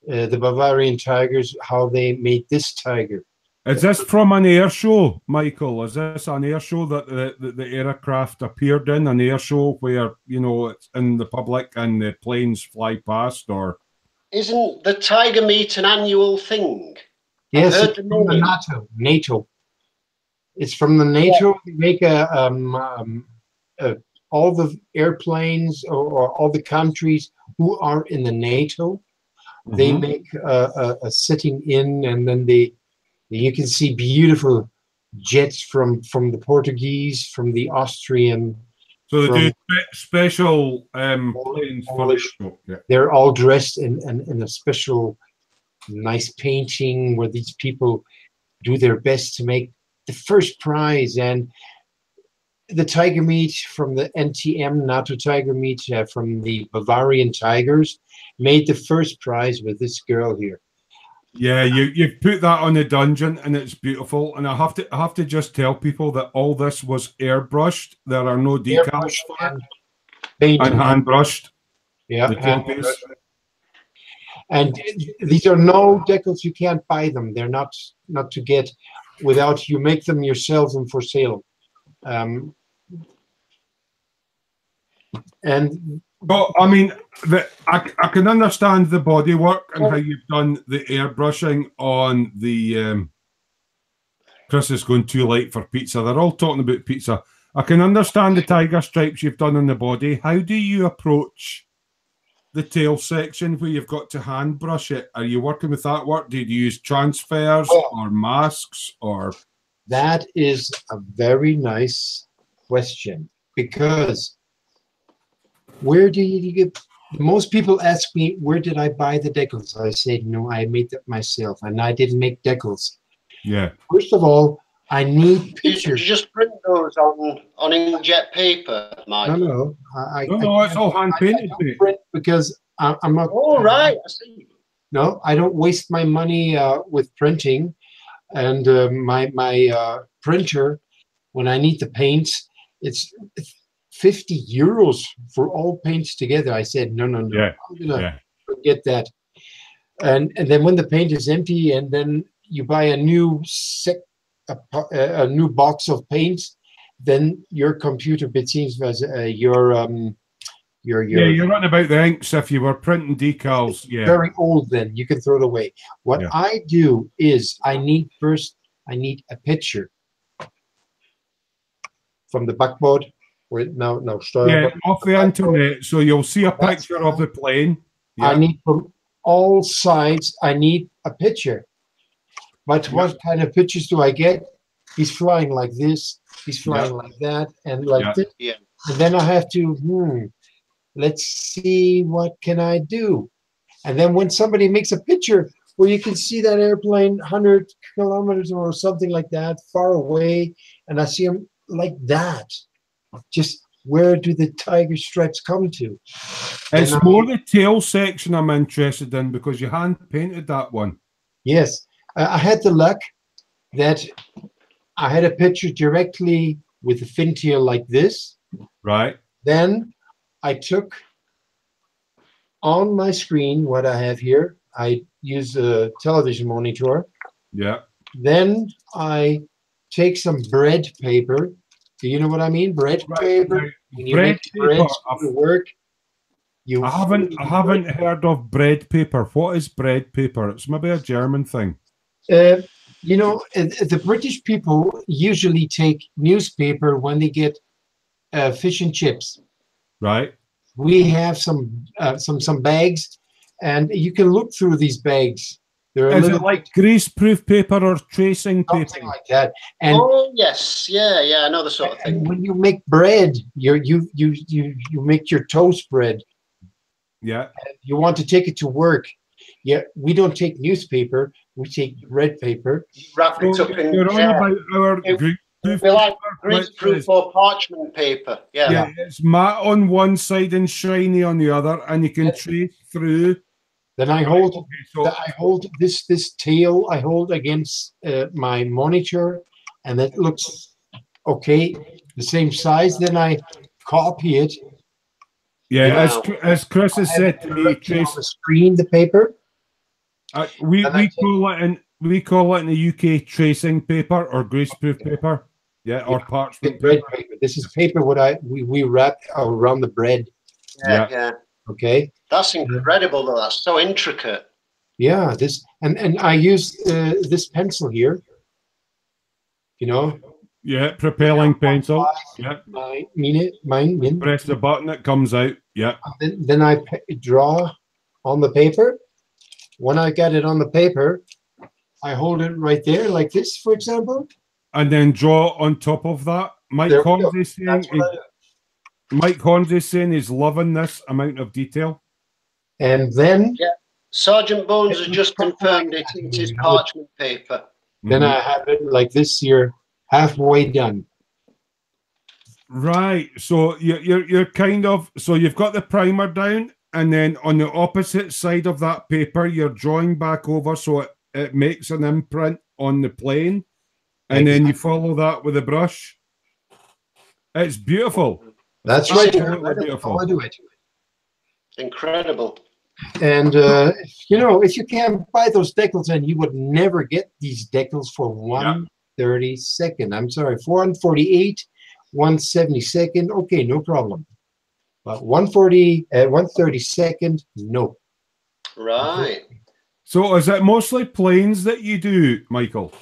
the Bavarian tigers, how they made this tiger. Is this from an air show, Michael? Is this an air show that the aircraft appeared in? An air show where, you know, it's in the public and the planes fly past, or? Isn't the tiger meet an annual thing? Yes, I've heard it's the from the name. NATO. It's from the NATO. They make all the airplanes or all the countries who are in the NATO. They make a sitting in, and then you can see beautiful jets from the Portuguese, from the Austrian. So they do special planes for the show. Yeah. They're all dressed in a special nice painting where these people do their best to make the first prize. And the tiger meat from the NTM, NATO tiger meat from the Bavarian tigers, made the first prize with this girl here. Yeah, you've put that on the dungeon, and it's beautiful. And I have to just tell people that all this was airbrushed. There are no decals for it, and hand brushed. Yeah, hand brushed. And these are no decals. You can't buy them. They're not to get without you make them yourself and for sale. And well, I mean, I can understand the bodywork and how you've done the airbrushing on the. Chris is going too late for pizza. They're all talking about pizza. I can understand the tiger stripes you've done on the body. How do you approach the tail section where you've got to hand brush it? Are you working with that work? Did you use transfers or masks or? That is a very nice question, because where do you get? Most people ask me, where did I buy the decals? I said, no, I made them myself, and I didn't make decals. Yeah. First of all, I need pictures. Did you just print those on inkjet paper, Michael? No, no, it's all hand painted. I don't print because I'm not. Oh, right, I see. No, I don't waste my money with printing, and my printer, when I need the paints, it's 50 euros for all paints together. I said, no, yeah. I'm gonna forget that. And then when the paint is empty, and then you buy a new a new box of paints, then your computer seems as you're running about the inks. If you were printing decals, very old, then you can throw it away. What I do is I need a picture from the backboard. Off the internet, so you'll see a picture of the plane. Yeah. I need from all sides. I need a picture. But what kind of pictures do I get? He's flying like this. He's flying like that, and like this. Yeah. And then I have to. Let's see, what can I do? And then when somebody makes a picture where you can see that airplane 100 kilometers or something like that, far away, and I see them like that. Just where do the tiger stripes come to? It's more the tail section I'm interested in, because you hand painted that one. Yes. I had the luck that I had a picture directly with the fin tail like this. Right. Then I took on my screen what I have here. I use a television monitor. Yeah. Then I take some bread paper. Do you know what I mean? Bread paper. When you make bread to work. I haven't heard of bread paper. What is bread paper? It's maybe a German thing. You know, the British people usually take newspaper when they get fish and chips. Right. We have some bags, and you can look through these bags. Is it like grease-proof paper or tracing paper? Something like that. And yes, yeah, I know the sort of thing. when you make bread, you make your toast bread. Yeah. And you want to take it to work. Yeah, we don't take newspaper. We take bread paper. Wrap it up in. You're on about our greaseproof or parchment paper. Yeah, it's matte on one side and shiny on the other, and you can trace through. Then I hold this tail. I hold against my monitor, and it looks okay, the same size, then I copy it. Yeah, Wow. as Chris has said to me, On Trace, the screen, the paper. we And I we call it in the UK tracing paper or greaseproof paper. Yeah, or parchment bread paper. paper. This is paper what we wrap around the bread. Yeah, Yeah. yeah. Okay. That's incredible, though. That's so intricate. Yeah. This and I use this pencil here. You know, Yeah, propelling pencil. Yeah. mine. Press the button, it comes out. Yeah. Then I draw on the paper. When I get it on the paper, I hold it right there, like this, for example. And then draw on top of that. Mike There we go. Hornsey's saying That's what I do. Mike Hornsey's saying he's loving this amount of detail. And then Yeah. Sergeant Bones has just confirmed it. It is parchment paper. then I have it like this here, halfway done. Right. So you're kind of, so you've got the primer down, and then on the opposite side of that paper, you're drawing back over so it makes an imprint on the plane, and then you follow that with a brush. It's beautiful. That's Right. right. Beautiful. I do it. Incredible. And you know, if you can't buy those decals, and you would never get these decals for 1/32. I'm sorry, 1/48, 1/72. Okay, no problem. But 1/32, no. Right. So is it mostly planes that you do, Michael?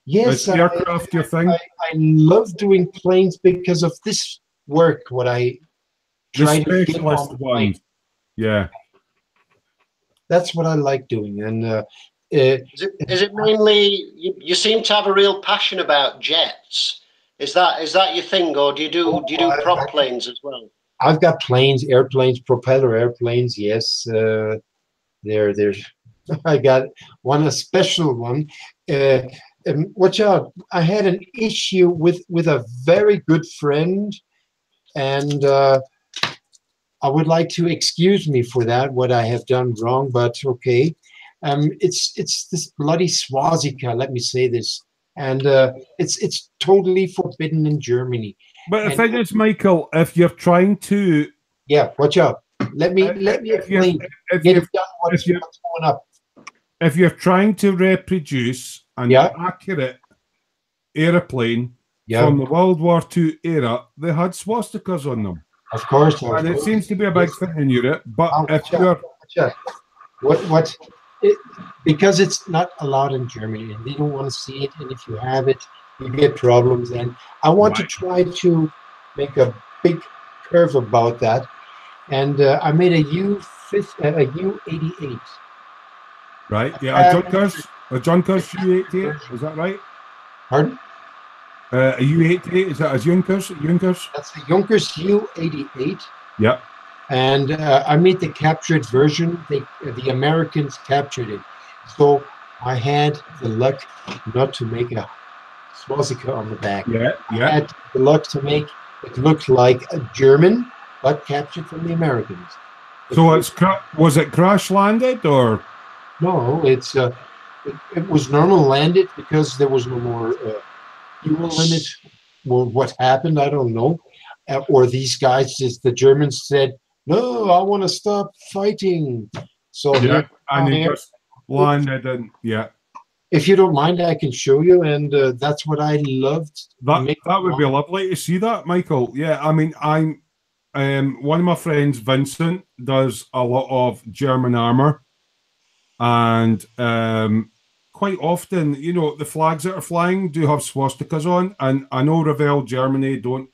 Yes, Is aircraft your thing? I love doing planes because of this work. What I The try to get specialist on the plane. ones. Yeah. That's what I like doing. And Is it mainly you seem to have a real passion about jets? Is that your thing, or do you do prop planes as well? I've got planes, airplanes, propeller airplanes. Yes, there's. I got a special one. Watch out! I had an issue with a very good friend, and I would like to excuse me for that, what I have done wrong. But okay, it's this bloody swastika. Let me say this, and it's totally forbidden in Germany. But the thing is, Michael, if you're trying to, yeah, watch out. Let me explain. Get it done. What's going up? If you're trying to reproduce an accurate aeroplane from the World War II era, they had swastikas on them. Of course. And it seems to be a big thing in Europe. But if you're... Because it's not allowed in Germany, and they don't want to see it, and if you have it, you get problems. And I want to try to make a big curve about that. And I made a U88. Right, yeah, a Junkers U88, is that right? Pardon? A U88, is that a Junkers? That's the Junkers U88. Yeah. And I made the captured version. The Americans captured it. So I had the luck not to make a swastika on the back. Yeah. I had the luck to make it look like a German, but captured from the Americans. So was it crash landed or? No, it was normal landed because there was no more fuel in it. Well, what happened, I don't know. Or these guys, the Germans said, "No, I want to stop fighting." So and they just landed and If you don't mind, I can show you, and that's what I loved. That would be lovely to see that, Michael. Yeah, I mean, I'm one of my friends, Vincent, does a lot of German armor. And quite often, you know, the flags that are flying do have swastikas on. And I know Revell, Germany, don't.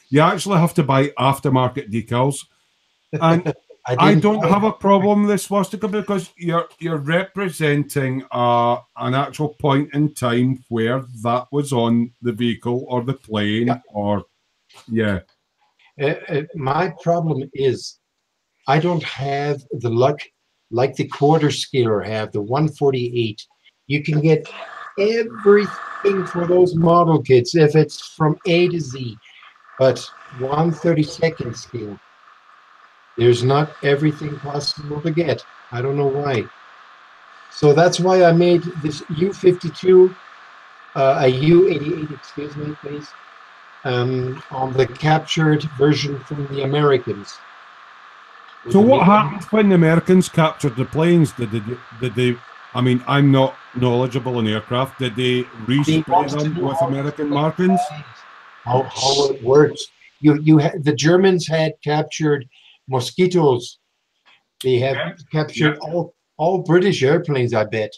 You actually have to buy aftermarket decals. And I don't have a problem with the swastika because you're representing an actual point in time where that was on the vehicle or the plane or, my problem is I don't have the luck like the quarter scaler have, the 148. You can get everything for those model kits if it's from A to Z. But 1/32 scale, there's not everything possible to get. I don't know why. So that's why I made this U52, a U88, excuse me, please. on the captured version from the Americans. So what happened when the Americans captured the planes? Did they? I mean, I'm not knowledgeable in aircraft. Did they respray them with American markings? How it works? The Germans had captured mosquitoes. They have captured all British airplanes, I bet.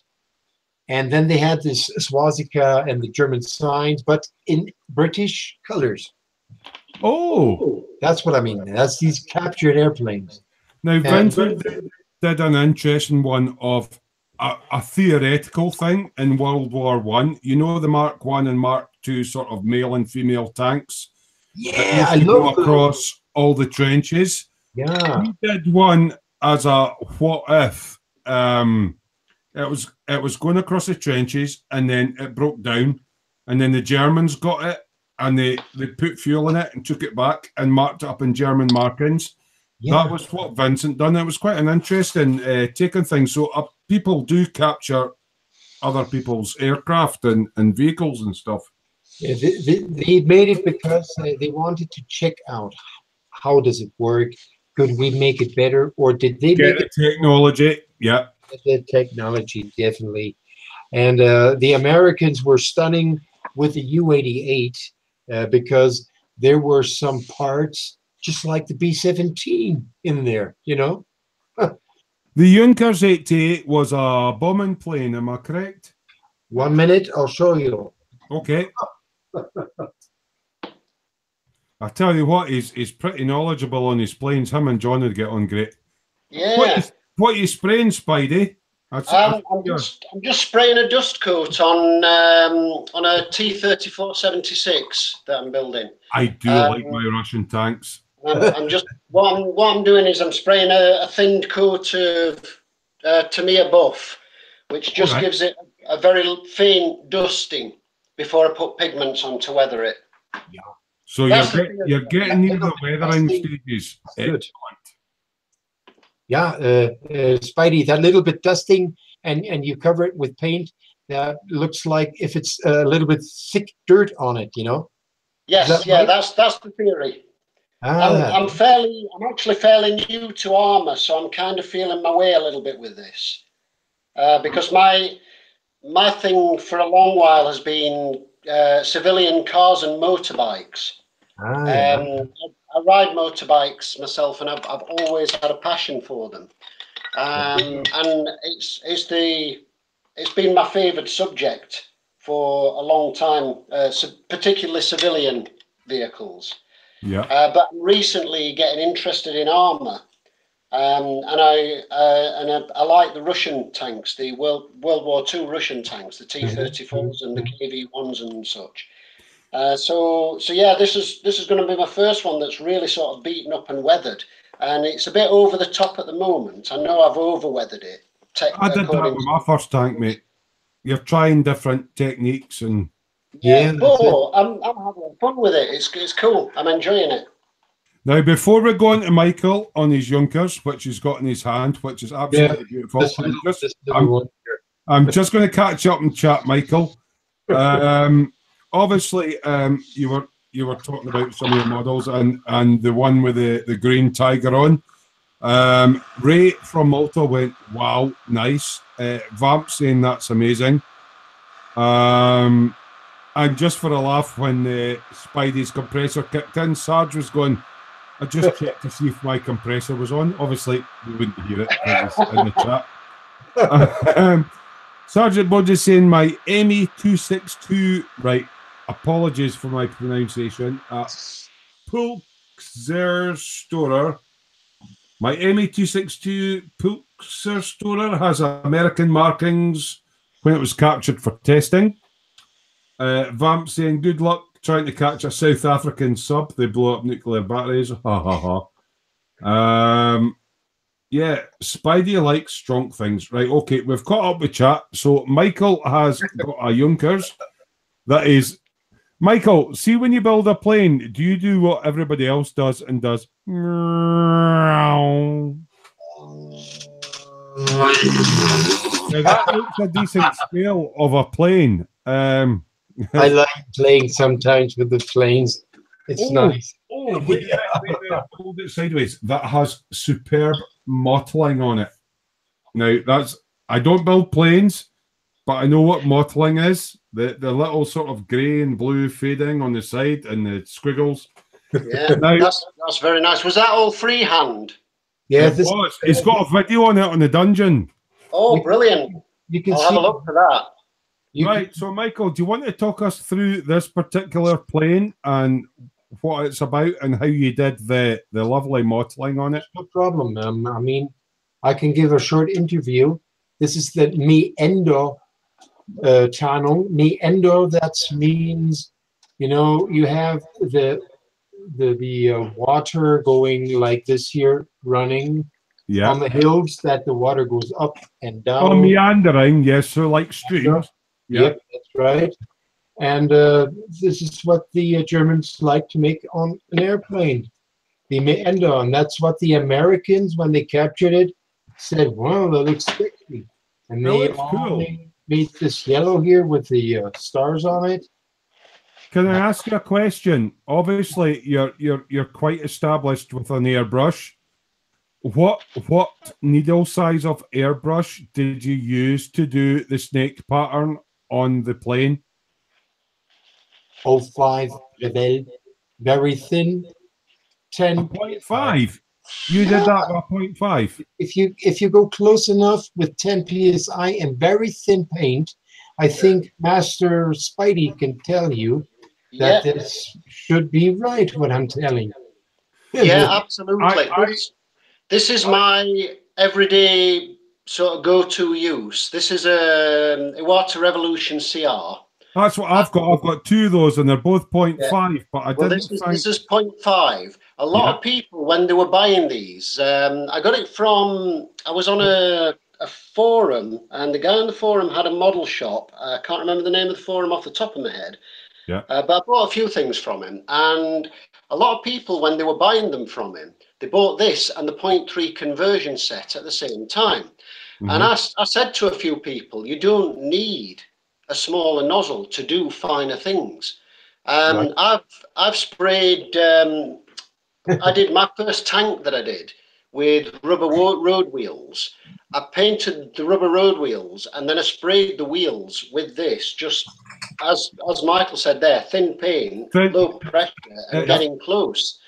And then they had this swastika and the German signs, but in British colors. Oh, that's what I mean. That's these captured airplanes. Now, Vincent did an interesting one of a theoretical thing in World War One. You know, the Mark One and Mark Two sort of male and female tanks. Yeah, I love across all the trenches. Yeah, he did one as a what if. It was going across the trenches and then it broke down, and then the Germans got it and they put fuel in it and took it back and marked it up in German markings. Yeah. That was what Vincent done. It was quite an interesting taking thing. So people do capture other people's aircraft and vehicles and stuff. Yeah, they made it because they wanted to check out how does it work. Could we make it better, or did they get make the technology? Yeah, the technology definitely. And the Americans were stunning with the U-88 because there were some parts just like the B-17 in there, you know. The Junkers 88 was a bombing plane, am I correct? 1 minute, I'll show you. Okay. I tell you what, he's pretty knowledgeable on his planes. Him and John would get on great. Yeah. What are you spraying, Spidey? I'm just spraying a dust coat on a T-34-76 that I'm building. I do like my Russian tanks. I'm just what I'm doing is I'm spraying a thinned coat of Tamiya buff, which just gives it a very faint dusting before I put pigments on to weather it. Yeah. So you're getting near the weathering stages. Good. Yeah, Spidey, that little bit dusting and you cover it with paint that looks like if it's a little bit thick dirt on it, you know? Yes, that's the theory. I'm actually fairly new to armor, so I'm kind of feeling my way a little bit with this. Because my thing for a long while has been civilian cars and motorbikes. I ride motorbikes myself, and I've always had a passion for them. And it's been my favourite subject for a long time, particularly civilian vehicles. Yeah. But I'm recently getting interested in armour, and I like the Russian tanks, the World War II Russian tanks, the T-34s and the KV-1s and such. So yeah, this is going to be my first one that's really sort of beaten up and weathered, and it's a bit over the top at the moment. I know I've over weathered it. I did that with my first tank, mate. You're trying different techniques and but I'm having fun with it. It's cool. I'm enjoying it. Now, before we go on to Michael on his Junkers, which he's got in his hand, which is absolutely beautiful, I'm just going to catch up and chat, Michael. Obviously, you were talking about some of your models and the one with the green tiger on. Ray from Malta went, wow, nice. Vamp saying that's amazing. And just for a laugh, when Spidey's compressor kicked in, Sarge was going, I just checked to see if my compressor was on. Obviously, you wouldn't hear it because it's in the chat. Sergeant Budge is saying my ME 262, right, apologies for my pronunciation, Pulkzer-Storer. My ME 262 Pulkzer-Storer has American markings when it was captured for testing. Vamp saying, good luck trying to catch a South African sub. They blow up nuclear batteries. Ha ha ha. Yeah, Spidey likes strong things. Right, okay, we've caught up with chat. So Michael has got a Junkers. That is, Michael, see when you build a plane, do you do what everybody else does and does? Now that looks a decent scale of a plane. I like playing sometimes with the planes. It's nice. Oh, wait, hold it sideways. That has superb mottling on it. Now, I don't build planes, but I know what mottling is. The little sort of grey and blue fading on the side and the squiggles. Yeah, now, that's very nice. Was that all freehand? Yeah, it was. It's got a video on it on the dungeon. Oh, brilliant. You can I'll see, have a look for that. Right, so Michael, do you want to talk us through this particular plane and what it's about and how you did the lovely mottling on it? No problem. I mean, I can give a short interview. This is the Meendo channel. Meendo, that means, you know, you have the water going like this here, running on the hills, that the water goes up and down. Oh, meandering, yes, so like streams. Yep, that's right. And this is what the Germans like to make on an airplane, the meander. And that's what the Americans, when they captured it, said, wow, that looks sexy. And they made this yellow here with the stars on it. Can I ask you a question? Obviously, you're quite established with an airbrush. What needle size of airbrush did you use to do the snake pattern on the plane? 05 level, very thin, 10.5. You did that with 0.5. If you go close enough with 10 psi and very thin paint, I think Master Spidey can tell you that this should be right, what I'm telling. Yeah, absolutely. This is my everyday sort of go-to use. This is a Iwata Revolution CR. That's what I've got. I've got two of those, and they're both 0.5. But I didn't think... This is 0.5. A lot of people, when they were buying these, I got it from... I was on a forum, and the guy on the forum had a model shop. I can't remember the name of the forum off the top of my head. Yeah. But I bought a few things from him, and a lot of people, when they were buying them from him, they bought this and the 0.3 conversion set at the same time. Mm-hmm. And I said to a few people, you don't need a smaller nozzle to do finer things. Right. I've sprayed, I did my first tank that I did with rubber road wheels. I painted the rubber road wheels and then I sprayed the wheels with this, just as Michael said there, thin paint, low pressure and getting close.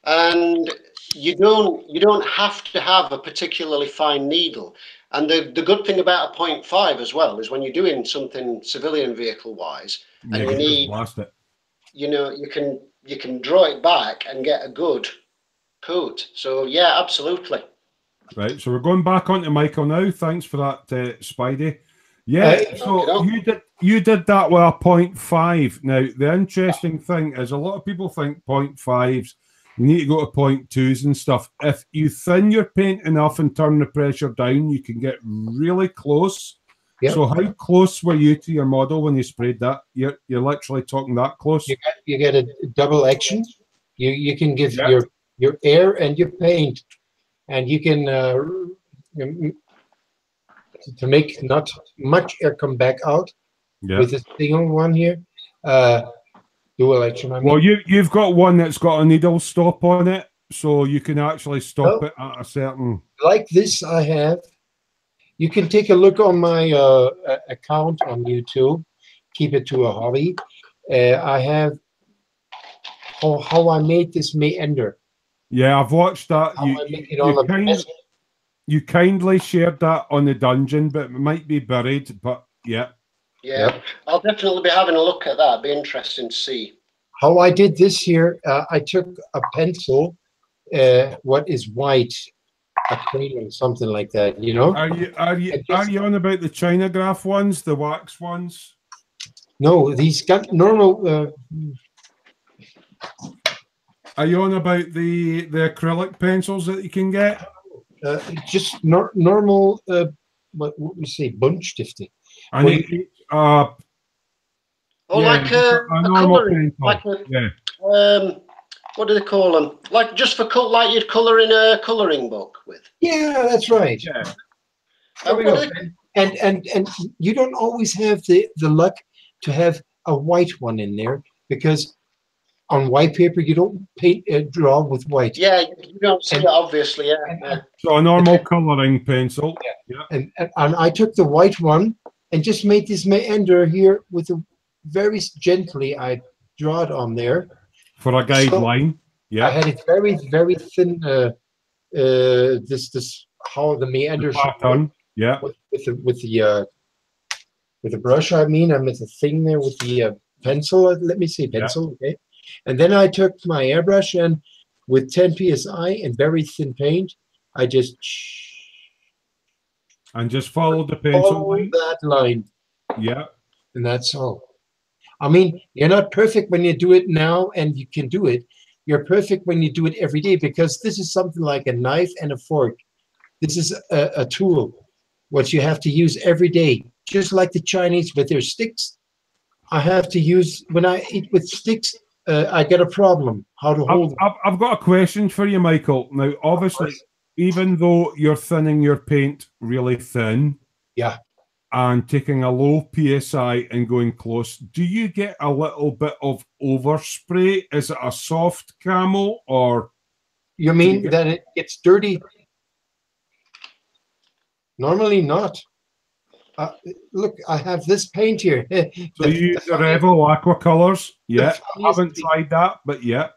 And you don't have to have a particularly fine needle. And the good thing about a 0.5 as well is when you're doing something civilian vehicle wise, and you need, you know, you can draw it back and get a good coat. So yeah, absolutely. Right. So we're going back onto Michael now. Thanks for that, Spidey. Yeah. So you did that with a 0.5. Now the interesting thing is a lot of people think 0.5s. You need to go to 0.2s and stuff. If you thin your paint enough and turn the pressure down, you can get really close. Yep. So how close were you to your model when you sprayed that? You're literally talking that close. You get a double action. You can give your air and your paint, and you can to make not much air come back out with this single one here. Dual action. I mean. Well, you've got one that's got a needle stop on it, so you can actually stop it at a certain. Like this, I have. You can take a look on my account on YouTube. Keep it to a hobby. I have how I made this meander. Yeah, I've watched that. You kindly shared that on the dungeon, but it might be buried. But yeah. Yeah, I'll definitely be having a look at that. It'd be interesting to see. How I did this here, I took a pencil, what is white, a crayon, something like that, you know? Are you on about the China graph ones, the wax ones? No, these got normal. Are you on about the acrylic pencils that you can get? Just normal. What we say, Buntstifte. Like a colouring, like what do they call them? Like just for like you'd colour in a colouring book with. Yeah, that's right. Yeah. There we go. And you don't always have the luck to have a white one in there, because on white paper, you don't paint draw with white. Yeah, you don't see it, obviously. Yeah. So a normal colouring pencil. Yeah. And I took the white one and just made this meander here with a very gently. I draw it on there For a guideline. I had it very, very thin. This how the meander pattern. Yeah. With the brush. I mean, I'm with the thing there with the pencil. Let me see, pencil. Yeah. Okay. And then I took my airbrush and with 10 psi and very thin paint, I just follow the pencil line. That line. Yeah. And that's all. I mean, you're not perfect when you do it now, and you can do it. You're perfect when you do it every day, because this is something like a knife and a fork. This is a tool, what you have to use every day. Just like the Chinese with their sticks. I have to use, when I eat with sticks, I get a problem. How to hold them. I've got a question for you, Michael. Now, obviously, even though you're thinning your paint really thin, yeah, and taking a low PSI and going close, do you get a little bit of overspray? Is it a soft camo, or you mean that it gets dirty? Normally not. Look, I have this paint here. So you use the Revel aqua colors? Yeah, I haven't tried that, but yeah.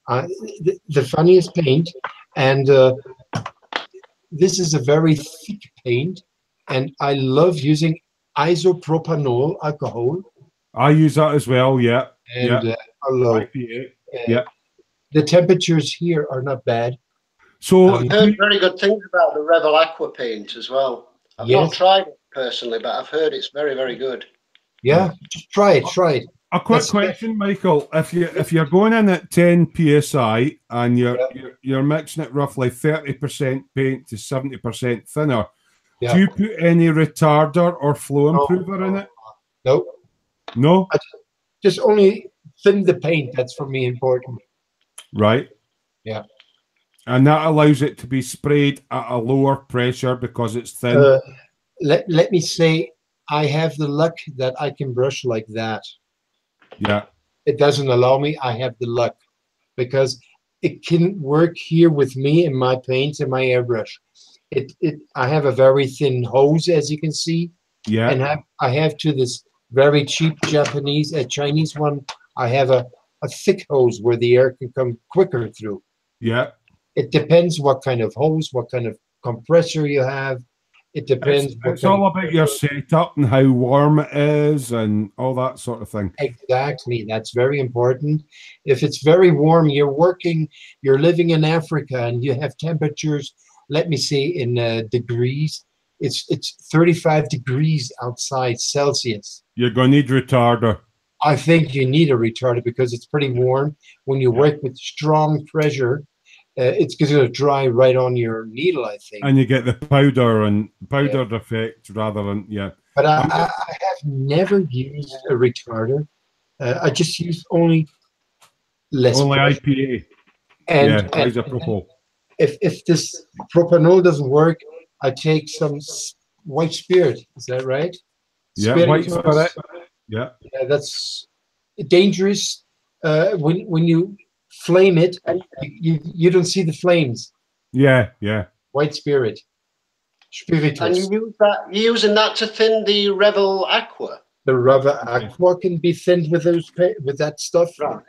The funniest paint, and this is a very thick paint, and I love using isopropanol alcohol. I use that as well, yeah. And yeah. I love yeah. The temperatures here are not bad. So I've heard very good things about the Revel Aqua paint as well. I've not tried it personally, but I've heard it's very, very good. Yeah, just try it. A quick question, Michael. If you're going in at 10 psi and you're mixing it roughly 30% paint to 70% thinner, do you put any retarder or flow improver in it? No. No? I just only thin the paint. That's for me important. Right. Yeah. And that allows it to be sprayed at a lower pressure because it's thin. Let me say, I have the luck that I can brush like that. Yeah. It doesn't allow me. I have the luck because it can work here with me and my paints and my airbrush. I have a very thin hose, as you can see. Yeah. And I have to this very cheap Chinese one. I have a thick hose where the air can come quicker through. Yeah. It depends what kind of hose, what kind of compressor you have. It depends. It's all about your setup and how warm it is and all that sort of thing. Exactly. That's very important. If it's very warm, you're living in Africa and you have temperatures, let me say in degrees, it's 35 degrees outside Celsius. You're going to need retarder. I think you need a retarder because it's pretty warm. When you work with strong pressure, it's going to dry right on your needle, I think. And you get the powdered effect rather than, But I have never used a retarder. I just use only IPA. And isopropyl. If this propanol doesn't work, I take some white spirit. Is that right? Yeah, white spirit. Yeah. That's dangerous. When you flame it, you don't see the flames. Yeah. White spirit. Spiritus. And you're using that to thin the Revel Aqua? The Revel Aqua can be thinned with that stuff. Right.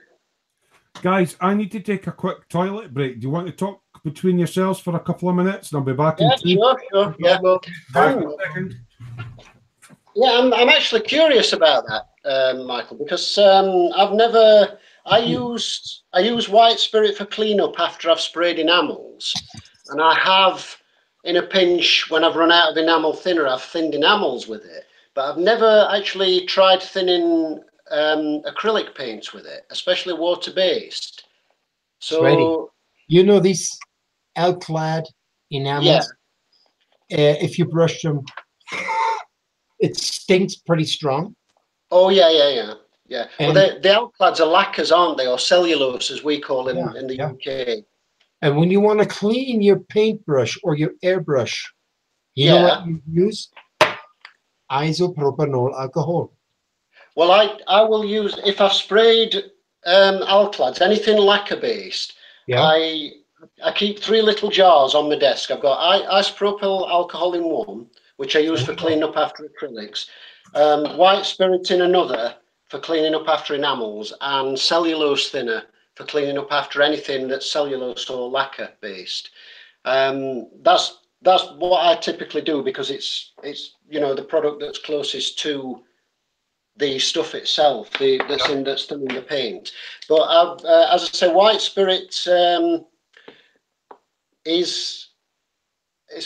Guys, I need to take a quick toilet break. Do you want to talk between yourselves for a couple of minutes and I'll be back in 2? Sure. Yeah. Back in a second. Yeah, I'm actually curious about that, Michael, because I use white spirit for cleanup after I've sprayed enamels, and I have, in a pinch, when I've run out of enamel thinner, I've thinned enamels with it, but I've never actually tried thinning acrylic paints with it, especially water-based. So, you know these alclad enamels? Yeah. If you brush them, it stinks pretty strong. Oh, yeah. Well, the alclads are lacquers, aren't they? Or cellulose, as we call them in the UK. And when you want to clean your paintbrush or your airbrush, you know what you use? Isopropanol alcohol. Well, I will use, if I've sprayed alkalids, anything lacquer based. Yeah. I keep 3 little jars on my desk. I've got isopropyl alcohol in one, which I use for cleaning up after acrylics, white spirit in another for cleaning up after enamels, and cellulose thinner for cleaning up after anything that's cellulose or lacquer based. That's what I typically do, because it's the product that's closest to the stuff itself, that's still in the paint. But as I say, white spirit it's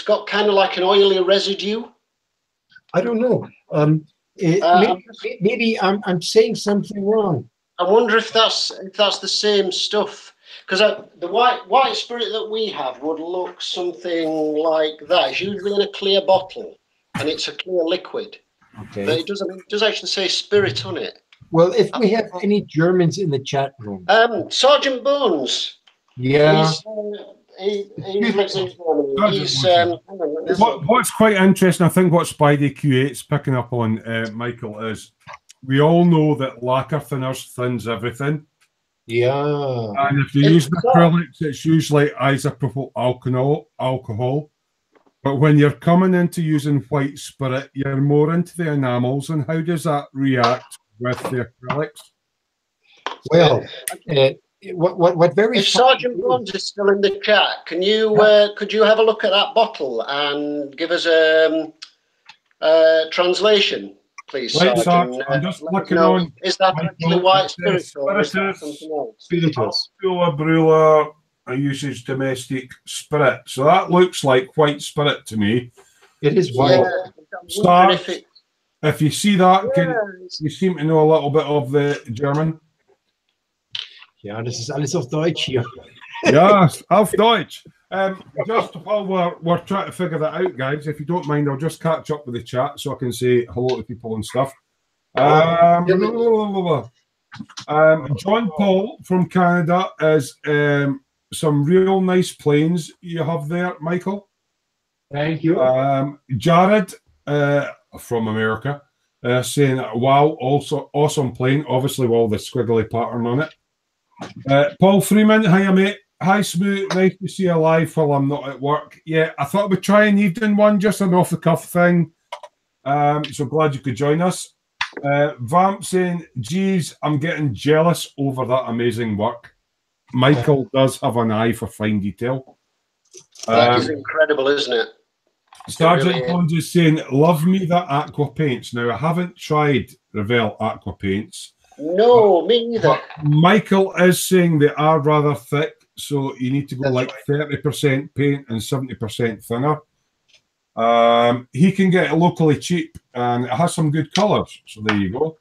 got kind of like an oily residue. I don't know. Maybe I'm saying something wrong. I wonder if that's the same stuff, because the white spirit that we have would look something like that. It's usually in a clear bottle, and it's a clear liquid. Okay. But it does actually say spirit on it. Well, if we have any Germans in the chat room, Sergeant Bones. Yeah. He lives in Germany. What's quite interesting, I think, what Spidey Q8's picking up on, Michael, is we all know that lacquer thinners thins everything. Yeah. And if they use acrylics, it's usually isopropyl alcohol. But when you're coming into using white spirit, you're more into the enamels. And how does that react with the acrylics? Well, what very if Sergeant Bones is still in the chat, can you could you have a look at that bottle and give us a translation, please, Sergeant? I'm just looking on. Is that actually white spirit or is that something else? Spiritus. Brula uses domestic spirit. So that looks like white spirit to me. It is white. Yeah, if you see that, you seem to know a little bit of the German. Ja, das ist alles auf Deutsch hier. Yes, auf Deutsch. Just while we're trying to figure that out, guys, if you don't mind, I'll just catch up with the chat so I can say hello to people and stuff. John Paul from Canada is some real nice planes you have there, Michael. Thank you. Jared from America saying, wow, also awesome plane, obviously with all the squiggly pattern on it. Paul Freeman, hiya mate. Hi Smoo, nice to see you live while I'm not at work. Yeah, I thought we'd try an evening one, just an off-the-cuff thing. So glad you could join us. Vamp saying, geez, I'm getting jealous over that amazing work. Michael does have an eye for fine detail. That is incredible, isn't it? Sergeant Pons is saying, love me that aqua paints. Now, I haven't tried Revell aqua paints. No, me neither. Michael is saying they are rather thick, so you need to go 30% paint and 70% thinner. He can get it locally cheap, and it has some good colours. So there you go.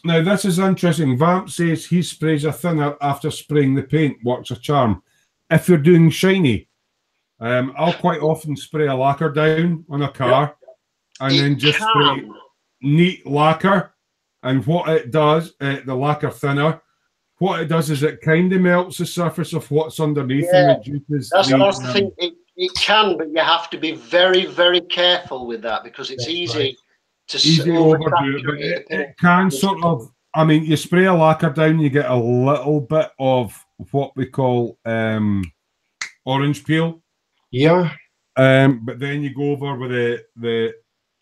Now, this is interesting. Vamp says he sprays a thinner after spraying the paint. Works a charm. If you're doing shiny, I'll quite often spray a lacquer down on a car and then just spray neat lacquer. And what it does, the lacquer thinner, what it does is it kind of melts the surface of what's underneath and reduces. That's the thing. It can, but you have to be very, very careful with that because it's easy to overdo it. But it can sort of, I mean, you spray a lacquer down, you get a little bit of what we call orange peel. Yeah. But then you go over with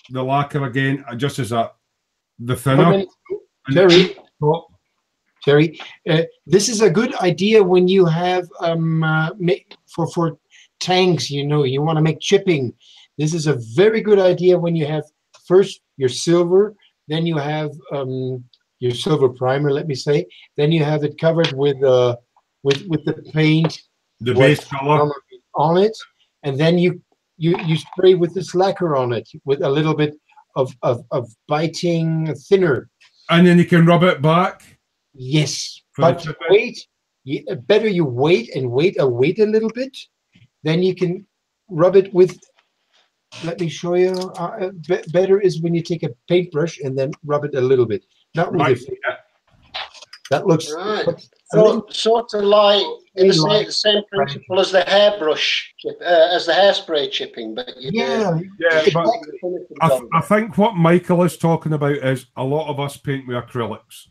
the lacquer again, just as the thinner. Terry, this is a good idea when you have for tanks. You know, you want to make chipping. This is a very good idea when you have first your silver, then you have your silver primer. Let me say, then you have it covered with the paint, the base color on it, and then you spray with this lacquer on it with a little bit of biting thinner, and then you can rub it back. Yes, but wait. Better you wait a little bit, then you can rub it with. Let me show you. Better is when you take a paintbrush and then rub it a little bit, not with your finger. That looks right. So sort of like in the same principle as the hairbrush, as the hairspray chipping, but yeah. But I think what Michael is talking about is a lot of us paint with acrylics,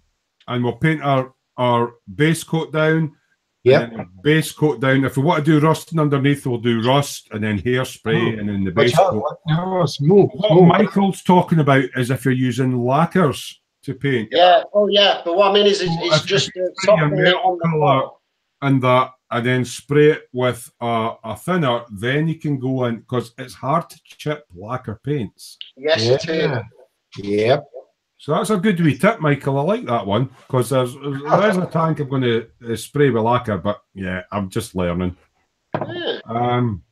and we'll paint our base coat down. Yeah, and then base coat down. If we want to do rusting underneath, we'll do rust and then hairspray and then the base coat. What Michael's talking about is if you're using lacquers to paint. Yeah. Oh, yeah. But what I mean is, it's just softening it on the color and that, and then spray it with a thinner. Then you can go in, because it's hard to chip lacquer paints. Yes, it is. Yep. So that's a good wee tip, Michael. I like that one, because there is a tank I'm going to spray with lacquer, but yeah, I'm just learning. Yeah. I'm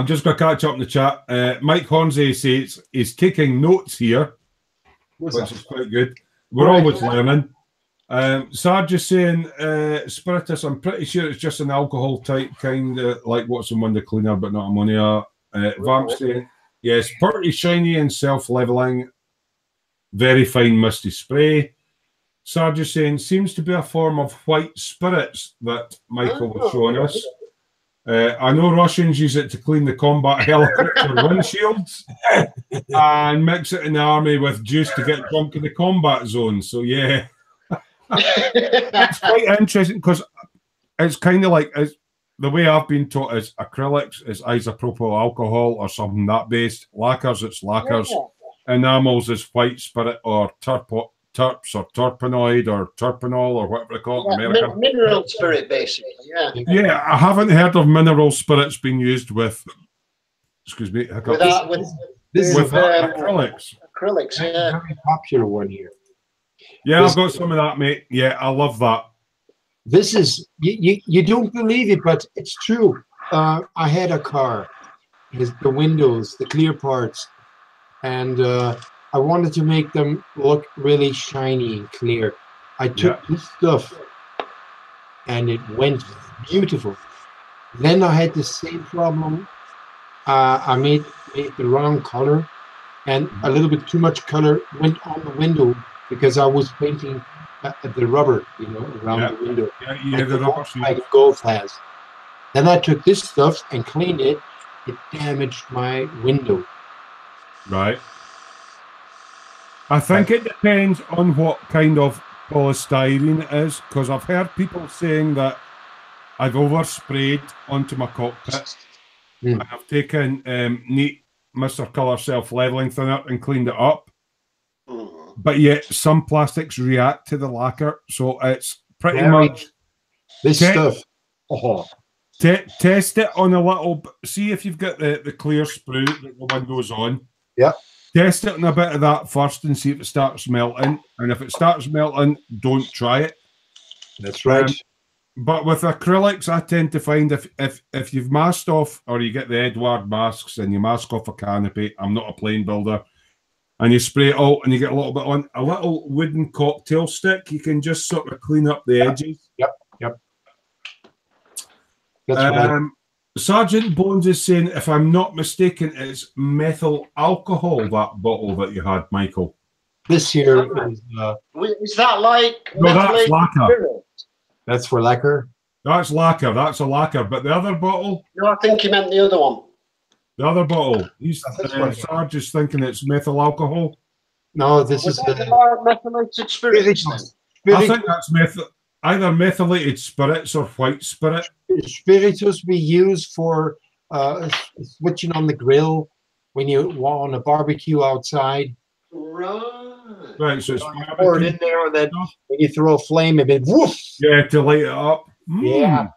just going to catch up in the chat. Mike Hornsey says he's taking notes here, which is quite good. We're always learning. Sarge is saying, Spiritus, I'm pretty sure it's just an alcohol type kind of like what's in one, the cleaner, but not ammonia. Vamp saying, yes, pretty shiny and self-leveling. Very fine misty spray. Sarge is saying, seems to be a form of white spirits that Michael was showing us. I know Russians use it to clean the combat helicopter windshields and mix it in the army with juice to get drunk in the combat zone. So, yeah. It's quite interesting, because it's kind of like the way I've been taught is acrylics is isopropyl alcohol or something that based. Lacquers, it's lacquers. Yeah. Enamels is white spirit or terps or terpenoid or terpenol or whatever they call it in America. Mineral spirit, basically, yeah. Yeah, I haven't heard of mineral spirits being used with, excuse me, with acrylics. Acrylics, yeah. Very popular one here. Yeah, I've got some of that, mate. Yeah, I love that. This is, you don't believe it, but it's true. I had a car, the windows, the clear parts, and I wanted to make them look really shiny and clear. I took this stuff and it went beautiful. Then I had the same problem. I made the wrong color, and a little bit too much color went on the window because I was painting the rubber, around the window. Yeah, the rubber like golf has. Then I took this stuff and cleaned it. It damaged my window. Right. I think it depends on what kind of polystyrene it is, because I've heard people saying that I've oversprayed onto my cockpit and I've taken neat Mr. Colour self-leveling thinner and cleaned it up. But yet some plastics react to the lacquer, so it's pretty much this stuff. Test it on a little. See if you've got the clear sprue that the window's on. Yeah. Test it on a bit of that first and see if it starts melting. And if it starts melting, don't try it. That's right. But with acrylics, I tend to find if you've masked off, or you get the Edward masks and you mask off a canopy, I'm not a plane builder, and you spray it out and you get a little bit on a little wooden cocktail stick, you can just sort of clean up the edges. Yep. That's Sergeant Bones is saying, if I'm not mistaken, it's methyl alcohol, that bottle that you had, Michael. This here is that like no, that's lacquer. Spirit? That's for lacquer. That's lacquer. That's a lacquer. But the other bottle? No, I think he meant the other one. The other bottle. Sarge is thinking it's methyl alcohol. No, this is methylated spirits. I think that's either methylated spirits or white spirit. Spiritus we use for switching on the grill when you want a barbecue outside. Right. So it's pour it in there, and then when you throw a flame, it woof. Yeah, to light it up. Yeah.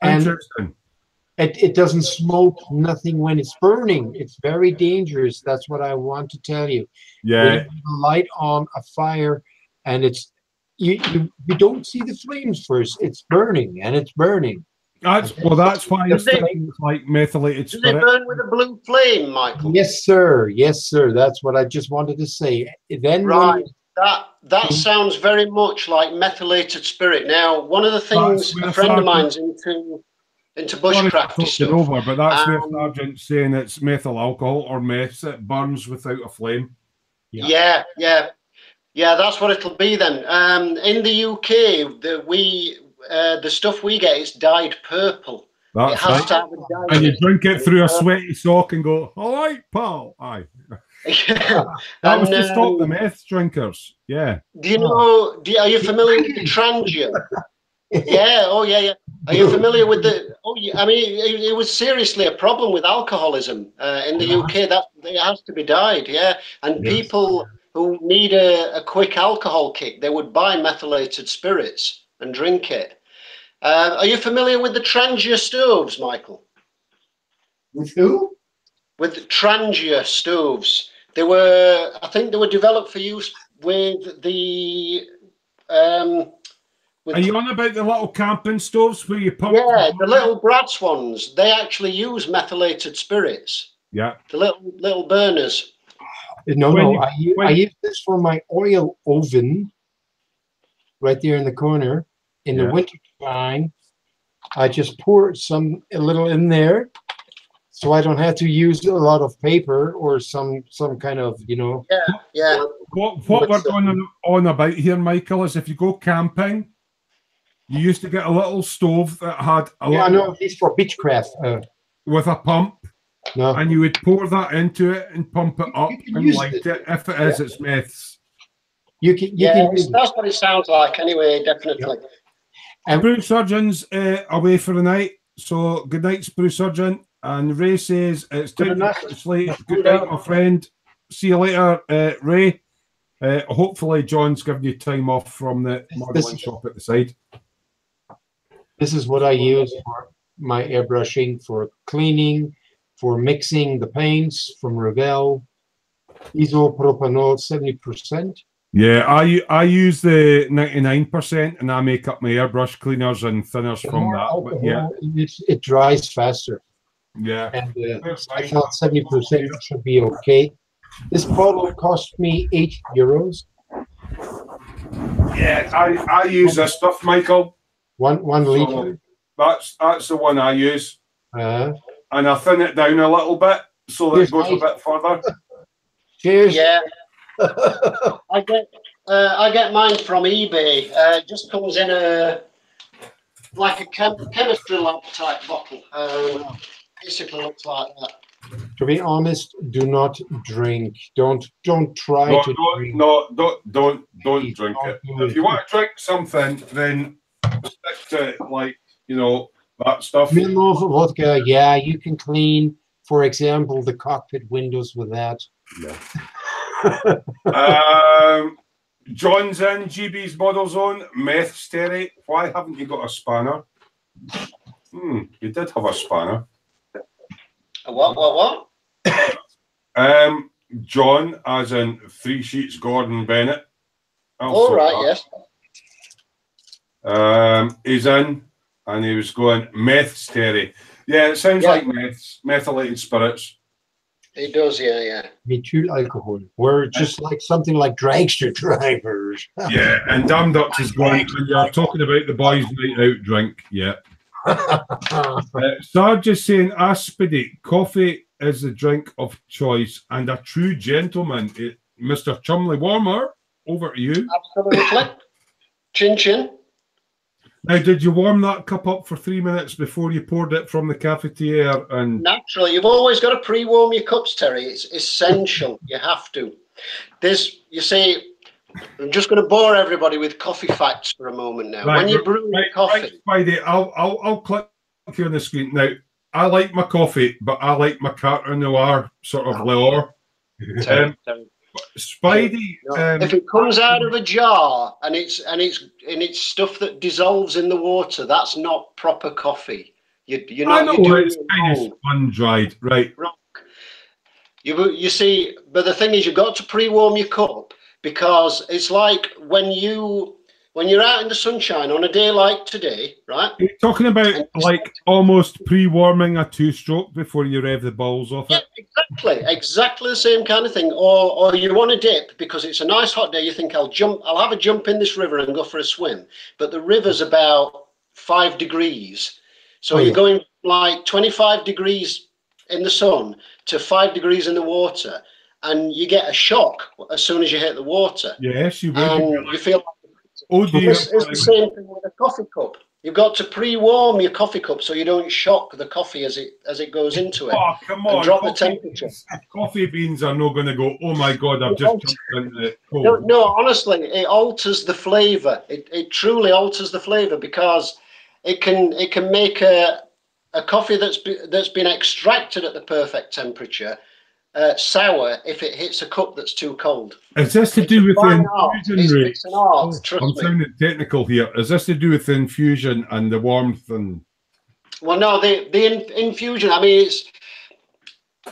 Interesting. And it doesn't smoke nothing when it's burning. It's very dangerous. That's what I want to tell you. Yeah. When you have a light on a fire, and it's you don't see the flames first. It's burning, and it's burning. That's why it's like methylated spirit. Does it burn with a blue flame, Michael? Yes, sir. Yes, sir. That's what I just wanted to say. Then that sounds very much like methylated spirit. Now, one of the things a friend of mine's into bushcraft stuff. Over, but that's where Sergeant's saying it's methyl alcohol or meth. It burns without a flame. Yeah. That's what it'll be then. In the UK, the stuff we get is dyed purple. That's it has right. to have a dye And in you it. drink it through a sweaty sock and go, all right, pal. Aye. Yeah. That was to stop the meth drinkers. Yeah. Do you know? Are you familiar with the Trangia? Yeah. Oh, yeah, yeah. Are you familiar with the? Oh, yeah. I mean, it was seriously a problem with alcoholism in the UK. That it has to be dyed. Yeah, and people who need a quick alcohol kick, they would buy methylated spirits and drink it. Are you familiar with the Trangia stoves, Michael? With who? With Trangia stoves. They were, I think, they were developed for use with the. Are you on about the little camping stoves where you pump? Yeah, the little brass ones. They actually use methylated spirits. Yeah. The little burners. No, I use this for my oil oven right there in the corner. In the winter time, I just pour a little in there, so I don't have to use a lot of paper or some kind of, you know. Yeah. What we're going on about here, Michael, is if you go camping, you used to get a little stove that had a little, no, it's for beechcraft. with a pump. No. And you would pour that into it and pump it up and light it. If it is, it's meths. You can that's what it sounds like anyway, definitely. And Brew Surgeon's away for the night. So good night, Brew Surgeon. And Ray says it's time to go to sleep. Good night, my friend. See you later, Ray. Hopefully John's giving you time off from the modelling shop at the side. This is what I use for my airbrushing, for cleaning, for mixing the paints from Revell. Isopropanol 70%. Yeah, I use the 99% and I make up my airbrush cleaners and thinners from that. Alcohol, but yeah, it dries faster. Yeah. And I thought 70% should be okay. This bottle cost me €8. Yeah, I use this stuff, Michael. One liter. That's the one I use. And I thin it down a little bit so that it goes a bit further. Cheers. Yeah. I get mine from eBay. It just comes in like a chemistry lab type bottle. Basically looks like that. To be honest, do not drink. Don't try to drink. Don't drink it. If you want to drink something, then stick to, like, you know, that stuff. Mineral vodka, yeah, you can clean, for example, the cockpit windows with that. Yeah. John's in GB's model zone. Meth Sterry. Why haven't you got a spanner? You did have a spanner. What? John, as in 3 Sheets Gordon Bennett. All right, yes. He's in, and he was going meth Sterry. Yeah, it sounds like methylated spirits. It does, yeah. Methyl alcohol. We're just like something like dragster drivers. Yeah, and Damn Ducks is going, when you're talking about the boys' night out drink, yeah. Sarge is saying, Aspidi, coffee is the drink of choice and a true gentleman. Mr. Chumley Warmer, over to you. Absolutely. Chin chin. Now, did you warm that cup up for 3 minutes before you poured it from the cafetiere? And naturally, you've always got to pre-warm your cups, Terry. It's essential. You have to. You see, I'm just going to bore everybody with coffee facts for a moment now. Right, when you brew your coffee, Friday, I'll click you on the screen now. I like my coffee, but I like my Carter Noir sort of Leor. Spidey, if it comes out of a jar and it's stuff that dissolves in the water, that's not proper coffee. You're not doing it's kind of sponge dried, right? Wrong. You see, but the thing is, you've got to pre-warm your cup, because it's like when you're out in the sunshine on a day like today, right? You're talking about like almost pre-warming a 2-stroke before you rev the balls off it. Yeah, exactly the same kind of thing. Or you want to dip because it's a nice hot day. You think I'll have a jump in this river and go for a swim, but the river's about 5 degrees, so you're going like 25 degrees in the sun to 5 degrees in the water, and you get a shock as soon as you hit the water. Yes, you will. And you feel. Oh dear! It's the same thing with a coffee cup. You've got to pre-warm your coffee cup so you don't shock the coffee as it goes into it. Oh, come and on. drop the temperature. Coffee beans are not going to go, oh my God, I've just jumped into it cold. No, honestly, it alters the flavour. It truly alters the flavour because it can make a coffee that's been extracted at the perfect temperature sour if it hits a cup that's too cold. Is this to do with the infusion rate? It's an art, trust I'm me. sounding technical here. Is this to do with the infusion and the warmth and? Well, no, the infusion. I mean, it's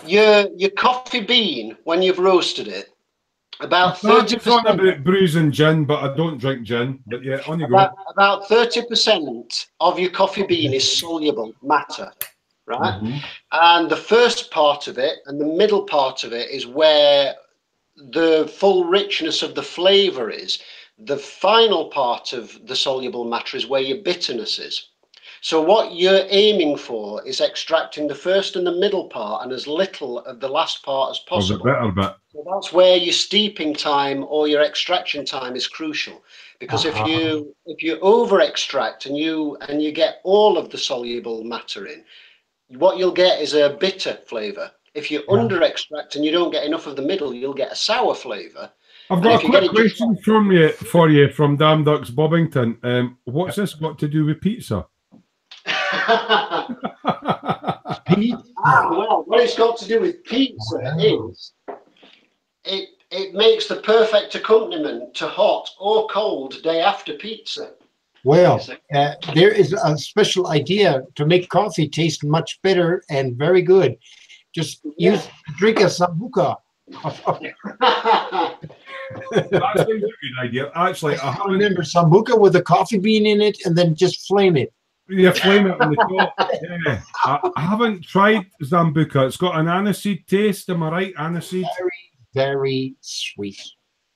your coffee bean when you've roasted it. About 30%. On about brews and gin, but I don't drink gin. But yeah, on you go. About 30% of your coffee bean is soluble matter, right? Mm-hmm. And the first part of it and the middle part of it is where the full richness of the flavour is. The final part of the soluble matter is where your bitterness is. So what you're aiming for is extracting the first and the middle part and as little of the last part as possible. The better bit. So that's where your steeping time or your extraction time is crucial. Because if you over extract and you get all of the soluble matter in, what you'll get is a bitter flavour. If you under extract and you don't get enough of the middle, you'll get a sour flavour. I've got a quick question for you from Damn Ducks Bobbington. What's this got to do with pizza? Well, what it's got to do with pizza is it makes the perfect accompaniment to hot or cold day after pizza. Well, there is a special idea to make coffee taste much better and very good. Just drink a sambuca. That's a good idea. Actually, I remember sambuca with a coffee bean in it, and then just flame it. Yeah, flame it on the top. Yeah. I haven't tried Sambuca. It's got an aniseed taste. Am I right? Aniseed. Very, very sweet.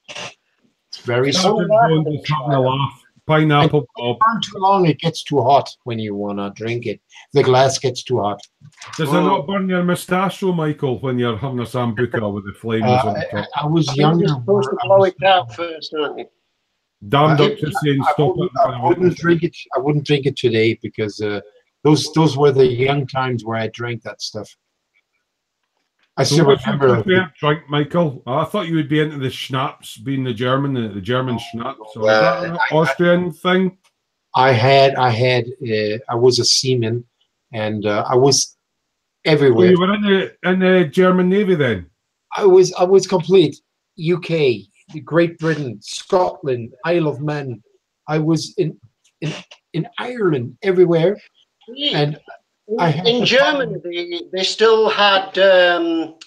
It's very sweet. Just having a laugh. Pineapple. Burn too long, it gets too hot when you want to drink it. The glass gets too hot. Does it not burn your moustache, Michael, when you're having a Sambuca with the flames on the top? I was younger. You're supposed to blow it out first, aren't you? Damn Doctor saying stop it. I wouldn't drink it. I wouldn't drink it today because those were the young times where I drank that stuff. I still remember. Drink, Michael. I thought you would be into the schnapps, being the German schnapps. So is that an Austrian thing? I was a seaman, and I was everywhere. Oh, you were in the German Navy then? I was complete. UK, Great Britain, Scotland, Isle of Man. I was in Ireland, everywhere. And in Germany, they still had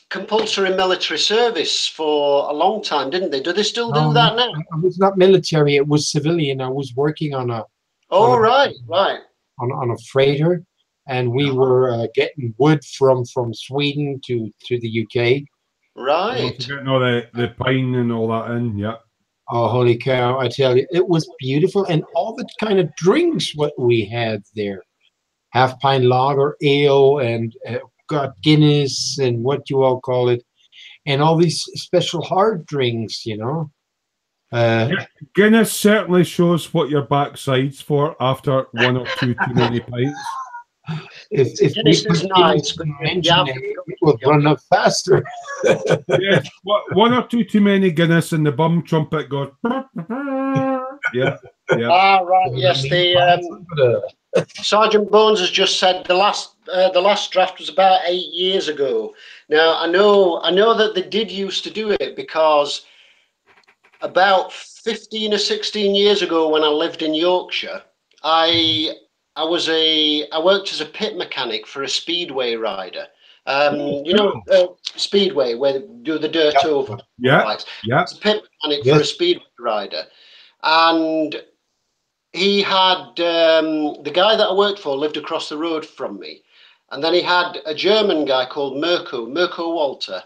compulsory military service for a long time, didn't they? Do they still do that now? I was not military; it was civilian. I was working on a. Right. On a freighter, and we were getting wood from Sweden to the UK. Right. Getting all the pine and all that in, yeah. Oh, holy cow! I tell you, it was beautiful, and all the kind of drinks what we had there. Half pint lager, ale, and got Guinness and what you all call it, and all these special hard drinks, you know. Guinness certainly shows what your backside's for after one or two too many pints. If Guinness is nice, but it will run up faster. Yeah, one or two too many Guinness, and the bum trumpet goes. Yeah. Right. Yes, Sergeant Bones has just said the last draft was about 8 years ago. Now I know that they did used to do it because about 15 or 16 years ago, when I lived in Yorkshire, I worked as a pit mechanic for a speedway rider. Speedway where they do the dirt over. Yeah. As a pit mechanic for a speedway rider, and he had the guy that I worked for lived across the road from me, and then he had a German guy called Mirko Walter,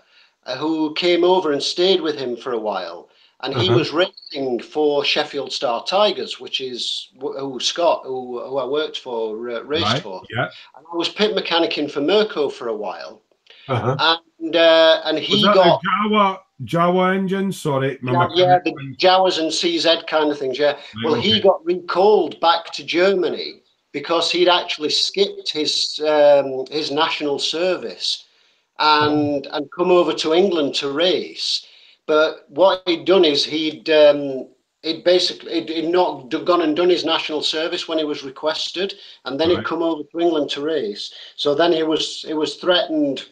who came over and stayed with him for a while, and he was racing for Sheffield Star Tigers, which is who Scott, who I worked for, raced for. Yeah. And I was pit mechanicing for Mirko for a while, and he was that got a Jawa engine, sorry. The Jawas and CZ kind of things, yeah. Well, he got recalled back to Germany because he'd actually skipped his national service and come over to England to race. But what he'd done is he'd not gone and done his national service when he was requested, and then he'd come over to England to race. So then he was threatened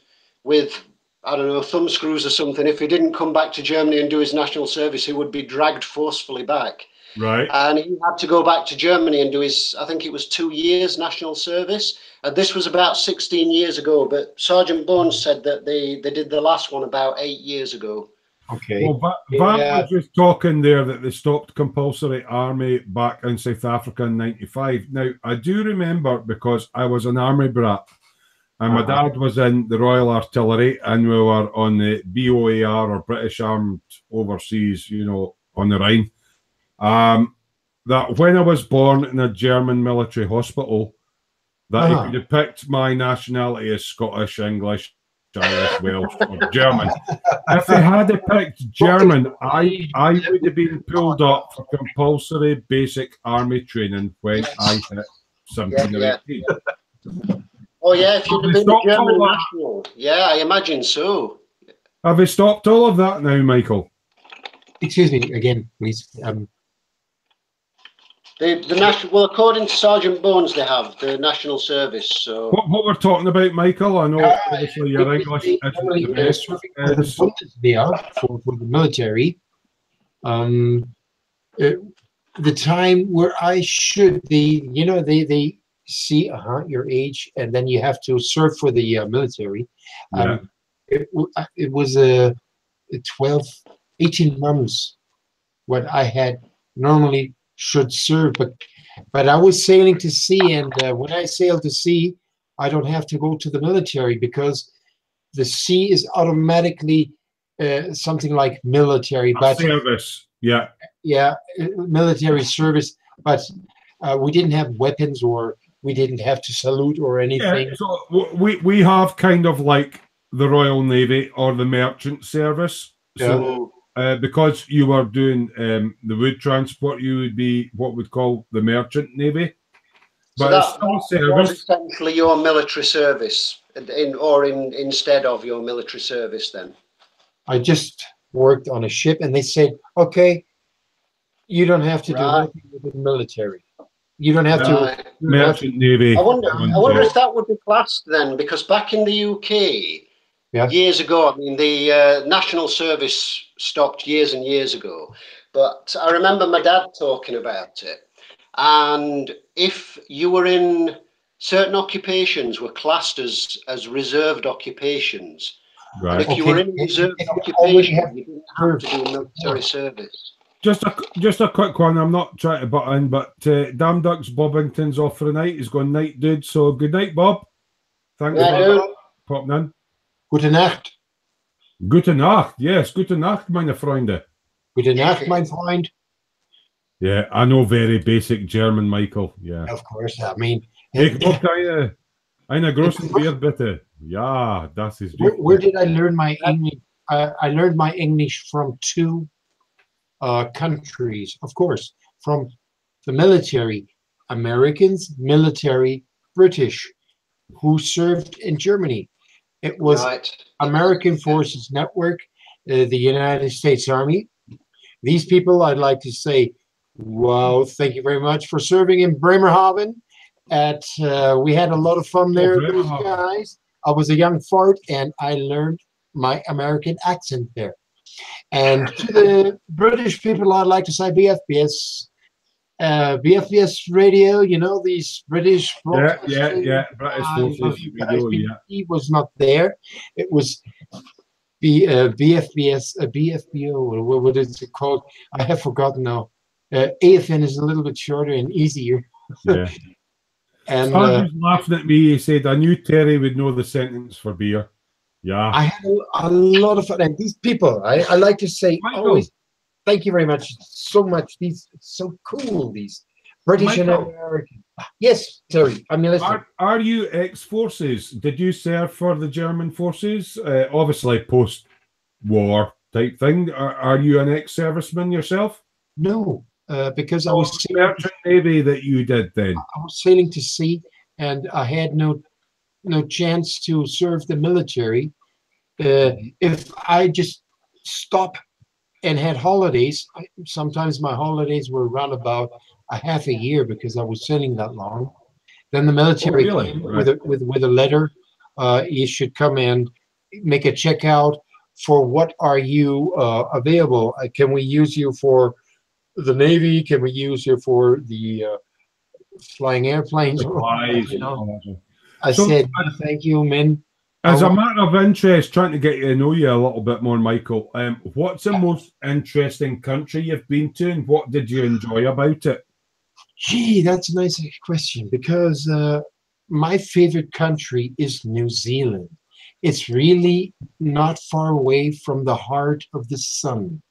with, I don't know, thumb screws or something. If he didn't come back to Germany and do his national service, he would be dragged forcefully back. Right. And he had to go back to Germany and do his, I think it was 2 years national service. This was about 16 years ago, but Sergeant Bones said that they did the last one about 8 years ago. Okay. Well, Van was just talking there that they stopped compulsory army back in South Africa in 95. Now, I do remember because I was an army brat, and my dad was in the Royal Artillery, and we were on the BOAR, or British Armed Overseas, you know, on the Rhine. That when I was born in a German military hospital, that he could have picked my nationality as Scottish, English, Irish, Welsh, or German. If he had picked German, I would have been pulled up for compulsory basic army training when I hit 17 or 18. Oh yeah, if you'd have been a German national. Yeah, I imagine so. Have they stopped all of that now, Michael? Excuse me again, please. The national, well, according to Sergeant Bones, they have the national service. So what we're talking about, Michael? I know obviously your English isn't the best. For the military, the time where I should be, you know, they see your age, and then you have to serve for the military. It was 18 months what I had normally should serve, but I was sailing to sea, and when I sail to sea, I don't have to go to the military because the sea is automatically something like military, but service, military service. But we didn't have weapons, or we didn't have to salute or anything. Yeah, so we have kind of like the Royal Navy or the Merchant Service. So because you were doing the wood transport, you would be what we'd call the Merchant Navy. But so that was essentially your military service, instead of your military service then? I just worked on a ship, and they said, okay, you don't have to do anything with the military. You don't have to. Merchant Navy. I wonder if that would be classed then, because back in the UK, years ago, I mean, the national service stopped years and years ago, but I remember my dad talking about it. And if you were in certain occupations were classed as reserved occupations, and if you were in reserved occupation, you didn't have to do military service. Just a quick one. I'm not trying to butt in, but Damn Ducks Bobbington's off for the night. He's gone night, dude. So good night, Bob. Thanks for popping in. Gute Nacht. Gute Nacht. Yes, gute Nacht, meine Freunde. Gute Nacht, mein Freund. Yeah, I know very basic German, Michael. Yeah. Of course. I mean, ich brauche eine große Bier, bitte. Ja, das ist wichtig. Where did I learn my English? I learned my English from two countries, of course, from the military, Americans, military, British, who served in Germany. It was American Forces Network, the United States Army. These people, I'd like to say, wow, thank you very much for serving in Bremerhaven. We had a lot of fun there, those guys. I was a young fart, and I learned my American accent there. And to the British people, I'd like to say BFBS. BFBS radio, you know, these British British Forces radio, He was not there. It was BFBS, BFBO, or what is it called? I have forgotten now. AFN is a little bit shorter and easier. Yeah. And was laughing at me. He said, I knew Terry would know the sentence for beer. Yeah. I had a lot of fun. And these people, I like to say, Michael, always, thank you very much so much. These so cool, these British and American. Yes, Terry, I'm listening. Are you ex-forces? Did you serve for the German forces? Obviously post-war type thing. Are you an ex-serviceman yourself? No, because I Oh, was merchant navy that you did then. sailing to sea, and I had no chance to serve the military. If I just stopped and had holidays, sometimes my holidays were around about a half a year because I was sailing that long. Then the military came Right. with a letter. You should come and make a checkout for what are you available. Can we use you for the Navy? Can we use you for the flying airplanes? Supplies. I So, said, no, thank you, men. as a matter of interest, trying to get to know you a little bit more, Michael, what's the most interesting country you've been to, and what did you enjoy about it? Gee, that's a nice question, because my favorite country is New Zealand. It's really not far away from the heart of the sun.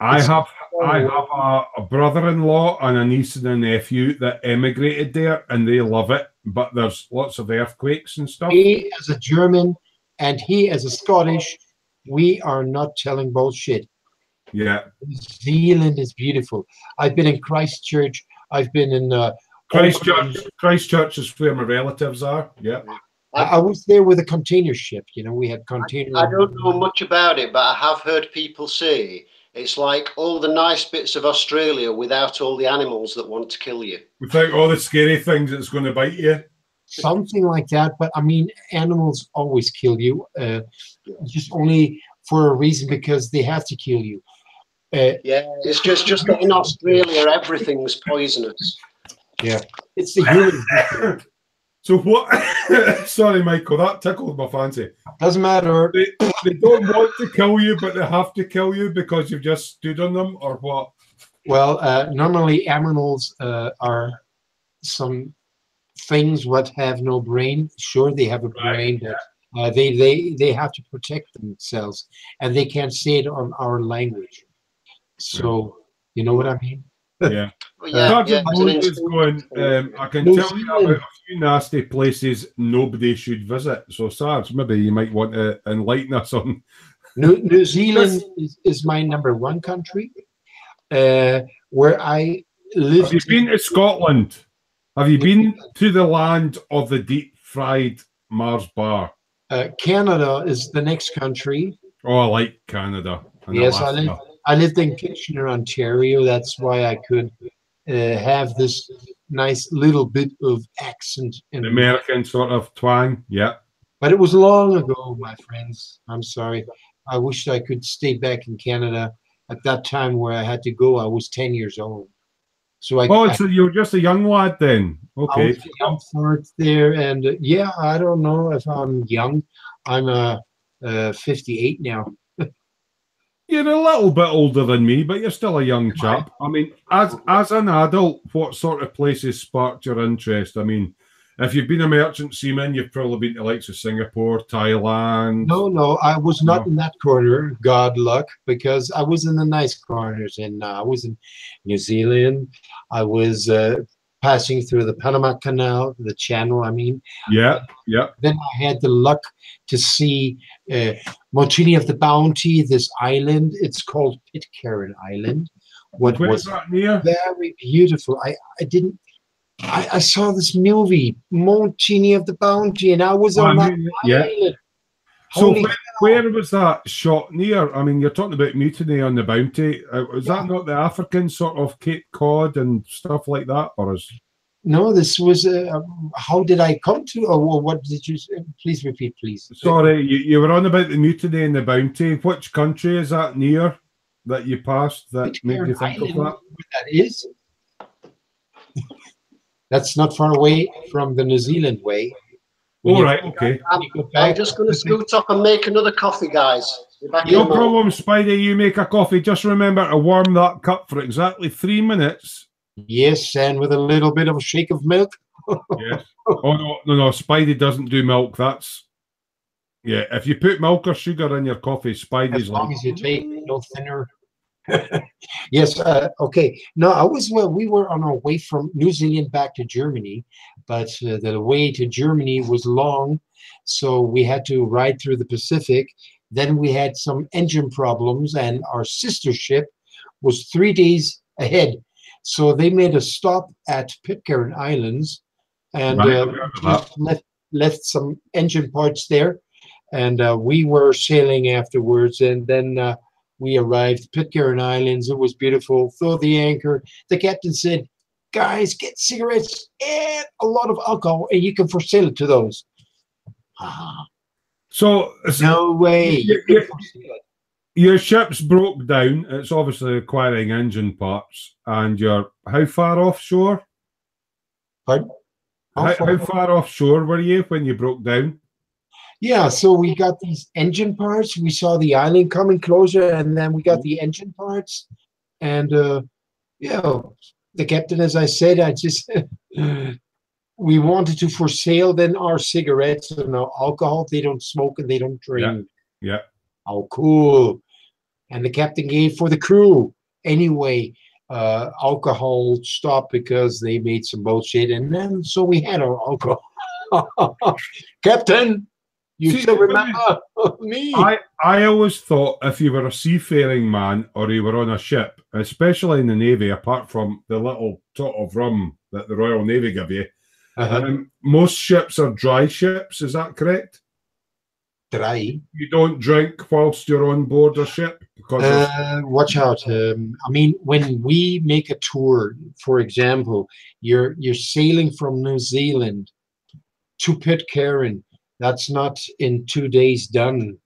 I have a brother-in-law and a niece and a nephew that emigrated there, and they love it. But there's lots of earthquakes and stuff. Me as a German and he as a Scottish, we are not telling bullshit. Yeah, New Zealand is beautiful. I've been in Christchurch. I've been in Christchurch. Christchurch is where my relatives are. Yeah. I was there with a container ship. You know, we had container. I don't know much about it, but I have heard people say it's like all the nice bits of Australia without all the animals that want to kill you. Without all the scary things that's going to bite you. Something like that. But I mean, animals always kill you, just only for a reason, because they have to kill you. Yeah, it's just that in Australia everything's poisonous. Yeah, it's the human. So what? Sorry, Michael, that tickled my fancy. Doesn't matter. They don't want to kill you, but they have to kill you because you've just stood on them, or what? Well, normally animals are some things what have no brain. Sure, they have a brain, but they have to protect themselves, and they can't say it on our language. So, you know what I mean? Yeah. Well, yeah, I can tell you about a few nasty places nobody should visit. So, Sarge, maybe you might want to enlighten us on. New Zealand is my #1 country, where I live. Have you been to Scotland? Have you been to the land of the deep-fried Mars bar? Canada is the next country. Oh, I like Canada. Yes, I lived in Kitchener, Ontario. That's why I could have this nice little bit of accent. The American sort of twang, yeah. But it was long ago, my friends. I'm sorry. I wish I could stay back in Canada at that time where I had to go. I was 10 years old. So so you were just a young lad then? Okay. I was a young fart there. And yeah, I don't know if I'm young. I'm 58 now. You're a little bit older than me, but you're still a young chap. I mean, as an adult, what sort of places sparked your interest? I mean, if you've been a merchant seaman, you've probably been to the likes of Singapore, Thailand. No, I was not in that corner, God luck, because I was in the nice corners. And I was in New Zealand. I was passing through the Panama Canal, the channel, I mean. Yeah. Then I had the luck to see Montini of the Bounty, this island. It's called Pitcairn Island. What was that near? Very beautiful. I saw this movie, Montini of the Bounty, and I was on that island. So where was that shot near? I mean, you're talking about Mutiny on the Bounty. Was that not the African sort of Cape Cod and stuff like that? Or is... No, this was, how did I come to, or what did you say? Please repeat, please. Sorry, you were on about the Mutiny and the Bounty. Which country is that near that you passed that made you think of that? Where that is? That's not far away from the New Zealand way. All right, okay. I'm just going to scoot up and make another coffee, guys. No problem, Spidey. You make a coffee. Just remember to warm that cup for exactly 3 minutes. Yes, and with a little bit of a shake of milk. Yes. Oh, no. Spidey doesn't do milk. That's... Yeah, if you put milk or sugar in your coffee, Spidey's as long as you take no thinner. Yes, okay. No, we were on our way from New Zealand back to Germany, but the way to Germany was long, so we had to ride through the Pacific. Then we had some engine problems, and our sister ship was 3 days ahead. So they made a stop at Pitcairn Islands and just left some engine parts there. And we were sailing afterwards. And then we arrived Pitcairn Islands. It was beautiful. Throw the anchor. The captain said, guys, get cigarettes and a lot of alcohol, and you can for sale it to those. So no way. Your ship's broke down. It's obviously acquiring engine parts, and you're how far offshore? Pardon? How far offshore were you when you broke down? Yeah, so we got these engine parts. We saw the island coming closer, and then we got the engine parts. And yeah, the captain, as I said, we wanted to for sale then our cigarettes and our alcohol. They don't smoke and they don't drink. Yeah. Oh, cool. And the captain gave for the crew. Anyway, alcohol stopped because they made some bullshit. And then so we had our alcohol. Captain, you still remember me? I always thought if you were a seafaring man or you were on a ship, especially in the Navy, apart from the little tot of rum that the Royal Navy give you, most ships are dry ships. Is that correct? Dry? You don't drink whilst you're on board a ship? Because watch out. I mean, when we make a tour, for example, you're sailing from New Zealand to Pitcairn. That's not in 2 days done.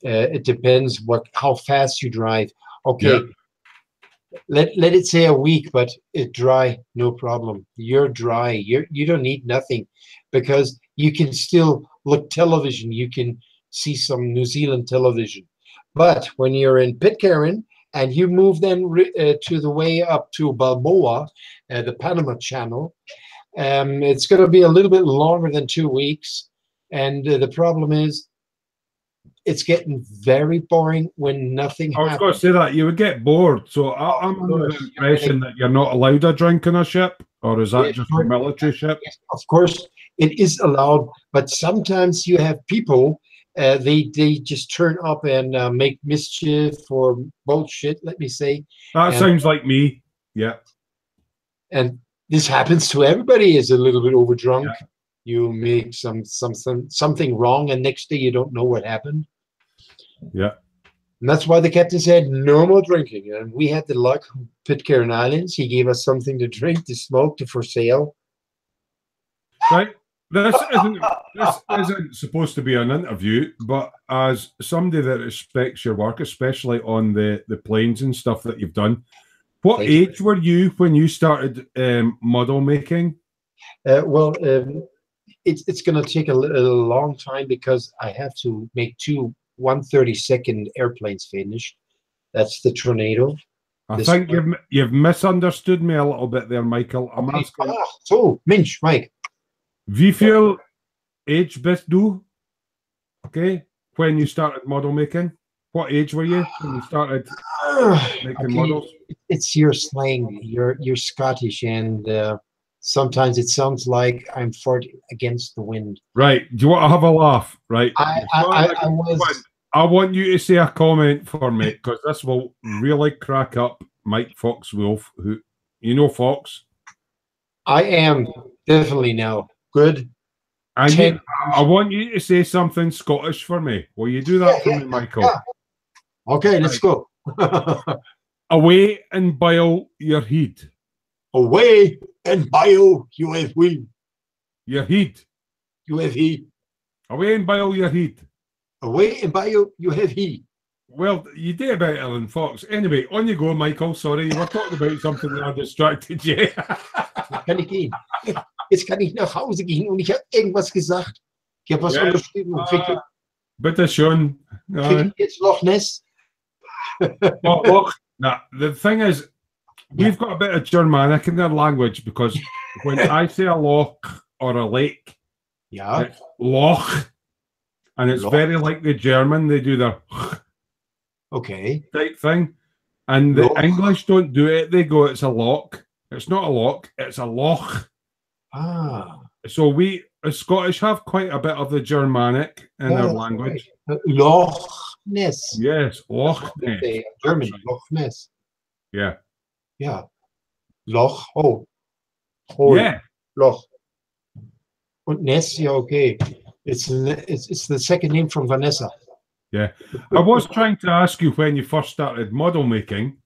It depends how fast you drive. Okay, yeah. Let it say a week, but it dry, no problem. You're dry. You don't need nothing, because you can still look television. You can see some New Zealand television. But when you're in Pitcairn and you move then to the way up to Balboa, the Panama Channel, it's going to be a little bit longer than 2 weeks. And the problem is, it's getting very boring when nothing happens. I was going to say that. You would get bored. So I'm under the impression that you're not allowed a drink on a ship, or is that just a military ship? Yes, of course, it is allowed, but sometimes you have people, they just turn up and make mischief or bullshit, let me say. That sounds like me. Yeah. And this happens to everybody, is a little bit overdrunk. Yeah. You make something wrong, and next day you don't know what happened. Yeah. And that's why the captain said no more drinking. And we had the luck, Pitcairn Islands. He gave us something to drink, to smoke, to for sale. Right. This isn't supposed to be an interview, but as somebody that respects your work, especially on the planes and stuff that you've done, what age were you when you started model making? It's going to take a long time, because I have to make 2 1/32 airplanes finished. That's the Tornado. I think you've misunderstood me a little bit there, Michael. I'm asking. So, Mensch, Mike. Wie viel age bist du? Okay, when you started model making, what age were you when you started making models? It's your slang. You're Scottish, and sometimes it sounds like I'm farting against the wind. Right. Do you want to have a laugh? Right. I want you to say a comment for me, because this will really crack up Mike Fox-Wolf, who, you know Fox? I am, definitely now. Good. And I want you to say something Scottish for me. Will you do that for me, Michael? Yeah. Okay, let's go. Away and bile your heed. Away and bile you have we. Your heed. You have he. Away and bile your heed. Away and bile you have he. Well, you did about Ellen Fox. Anyway, on you go, Michael. Sorry, you were talking about something that I distracted you. Kann ich gehen? Jetzt kann ich nach Hause gehen, und ich habe irgendwas gesagt. Ich habe was unterschrieben und kriege. Bitte schön. Kriege jetzt Loch Ness. Look, nah, the thing is, we've got a bit of Germanic in their language, because when I say a loch or a lake, it's loch, and it's very like the German. They do their type thing, and the English don't do it. They go, it's a loch. It's not a loch. It's a loch. So we, as Scottish, have quite a bit of the Germanic in our language. Loch Ness. Yes, Loch Ness. German, Loch Ness. Yeah. Yeah. Loch. Oh, Hol. Yeah. Loch. Und Ness, yeah, okay. It's the second name from Vanessa. Yeah. I was trying to ask you when you first started model making.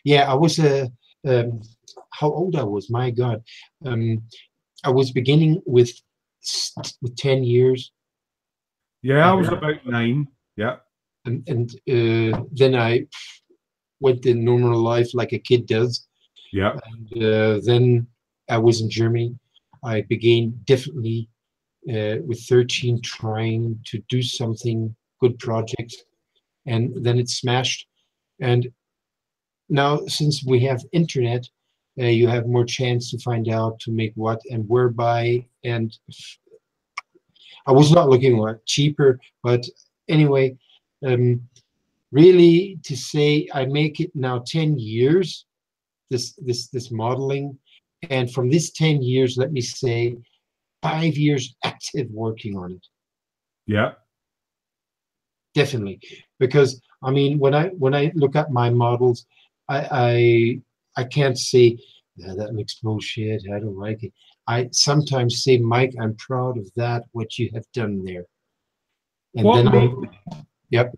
Yeah, I was how old I was, my God. I was beginning with 10 years. Yeah, I was about 9. Yeah. And then I went the normal life like a kid does. Yeah. And then I was in Germany. I began definitely with 13 trying to do something, good projects, and then it smashed. And now since we have internet, you have more chance to find out to make what and whereby. And I was not looking for cheaper, but anyway, really to say I make it now 10 years, this modeling. And from this 10 years, let me say 5 years active working on it. Yeah. Definitely. Because I mean, when I look at my models, I can't say, "Yeah, that looks bullshit, I don't like it." I sometimes say, Mike, I'm proud of that, what you have done there. And yep.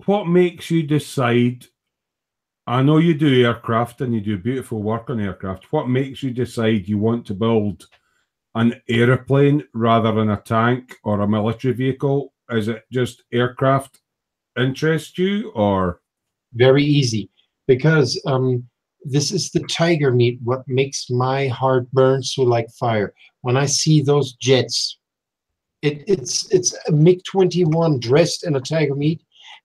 What makes you decide? I know you do aircraft and you do beautiful work on aircraft. What makes you decide you want to build an aeroplane rather than a tank or a military vehicle? Is it just aircraft interest you, or? Very easy, because this is the tiger meat, what makes my heart burn so like fire. When I see those jets, it's a MiG-21 dressed in a tiger meat,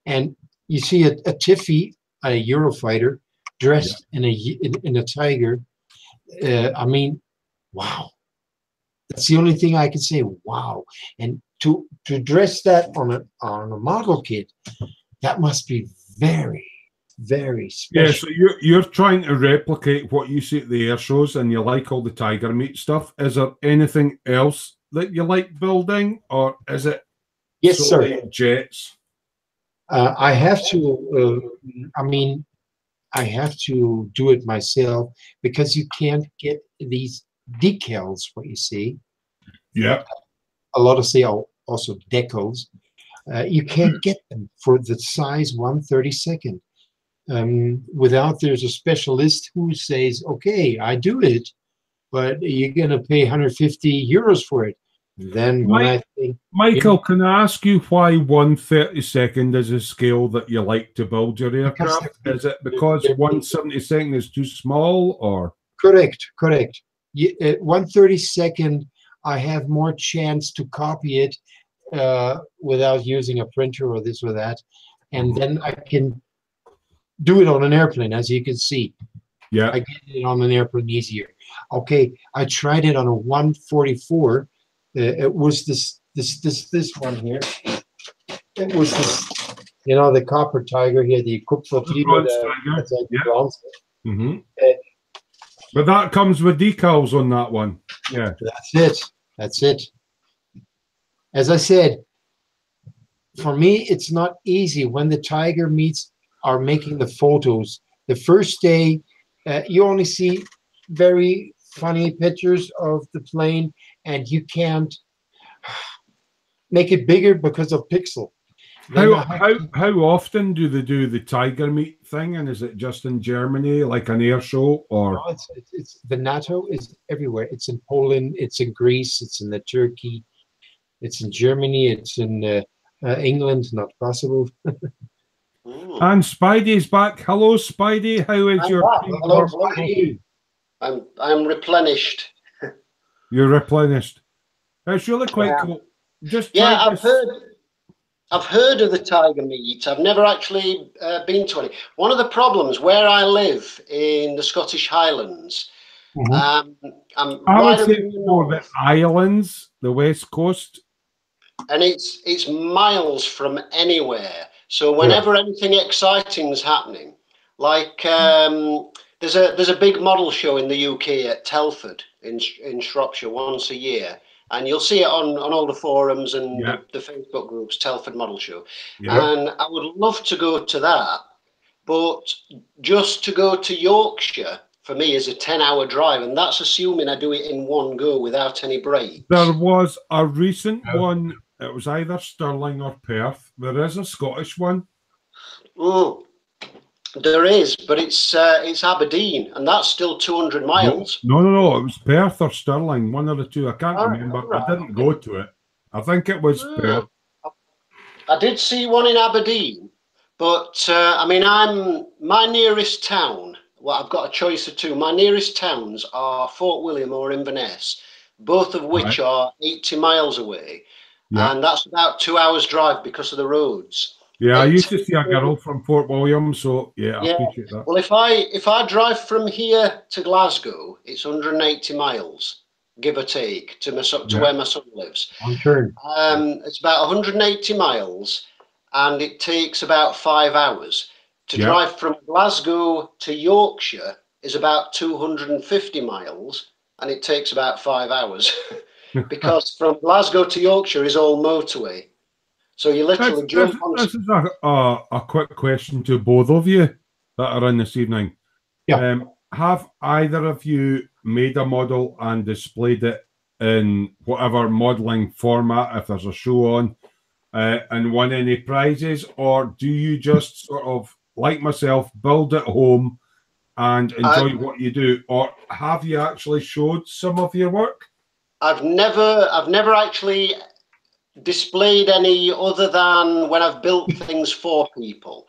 and you see a Tiffy, a Eurofighter, dressed in a tiger. I mean, wow. That's the only thing I can say. Wow. And to dress that on a model kit, that must be very, very special. Yeah, so you're trying to replicate what you see at the air shows, and you like all the tiger meat stuff. Is there anything else that you like building, or is it solely jets? I have to. I mean, I have to do it myself because you can't get these decals. What you see, Yeah. a lot of say also decals. You can't get them for the size 1/32. Without there's a specialist who says, okay, I do it, but you're gonna pay 150 euros for it. And then when I think, Michael, can I ask you why 1/32 is a scale that you like to build your aircraft? Is it because 1/72 is too small, or? Correct. At 1/32, I have more chance to copy it without using a printer or this or that, and then I can do it on an airplane, as you can see. Yeah, I get it on an airplane easier. Okay, I tried it on a 144. It was this one here. It was this, the copper tiger here, the Kupfertiger. But that comes with decals on that one. Yeah, that's it. As I said, for me, it's not easy when the tiger meets are making the photos. The first day, you only see very funny pictures of the plane, and you can't make it bigger because of pixel. How often do they do the tiger meat thing, and is it just in Germany, like an air show, or? No, it's the NATO is everywhere. It's in Poland, it's in Greece, it's in the Turkey, it's in Germany, it's in England. Not possible. And Spidey's back. Hello, Spidey. How is your? Hello, Spidey. I'm replenished. You're replenished. It's really quite cool. I've heard of the tiger meat. I've never actually been to any. One of the problems where I live in the Scottish Highlands, I'm right up in the islands, the west coast, and it's miles from anywhere. So whenever anything exciting is happening, like there's a big model show in the UK at Telford in Shropshire once a year. And you'll see it on all the forums and the Facebook groups, Telford Model Show. And I would love to go to that, but just to go to Yorkshire for me is a 10-hour drive, and that's assuming I do it in one go without any breaks. There was a recent one. It was either Stirling or Perth. There is a Scottish one. Mm, there is, but it's Aberdeen, and that's still 200 miles. No. It was Perth or Stirling, one of the two. I can't remember. Right. I didn't go to it. I think it was Perth. I did see one in Aberdeen, but I mean, my nearest town. Well, I've got a choice of two. My nearest towns are Fort William or Inverness, both of which are 80 miles away, and that's about 2 hours drive because of the roads. Yeah, I used to see a girl from Fort William, so I appreciate that. Well, if I drive from here to Glasgow, it's 180 miles, give or take, to where my son lives. On turn. It's about 180 miles, and it takes about 5 hours. To drive from Glasgow to Yorkshire is about 250 miles, and it takes about 5 hours because from Glasgow to Yorkshire is all motorway. So you literally jump on. This is a quick question to both of you that are in this evening. Yeah. Have either of you made a model and displayed it in whatever modelling format, if there's a show on, and won any prizes, or do you just sort of, like myself, build at home and enjoy what you do, or have you actually showed some of your work? I've never actually displayed any other than when I've built things for people,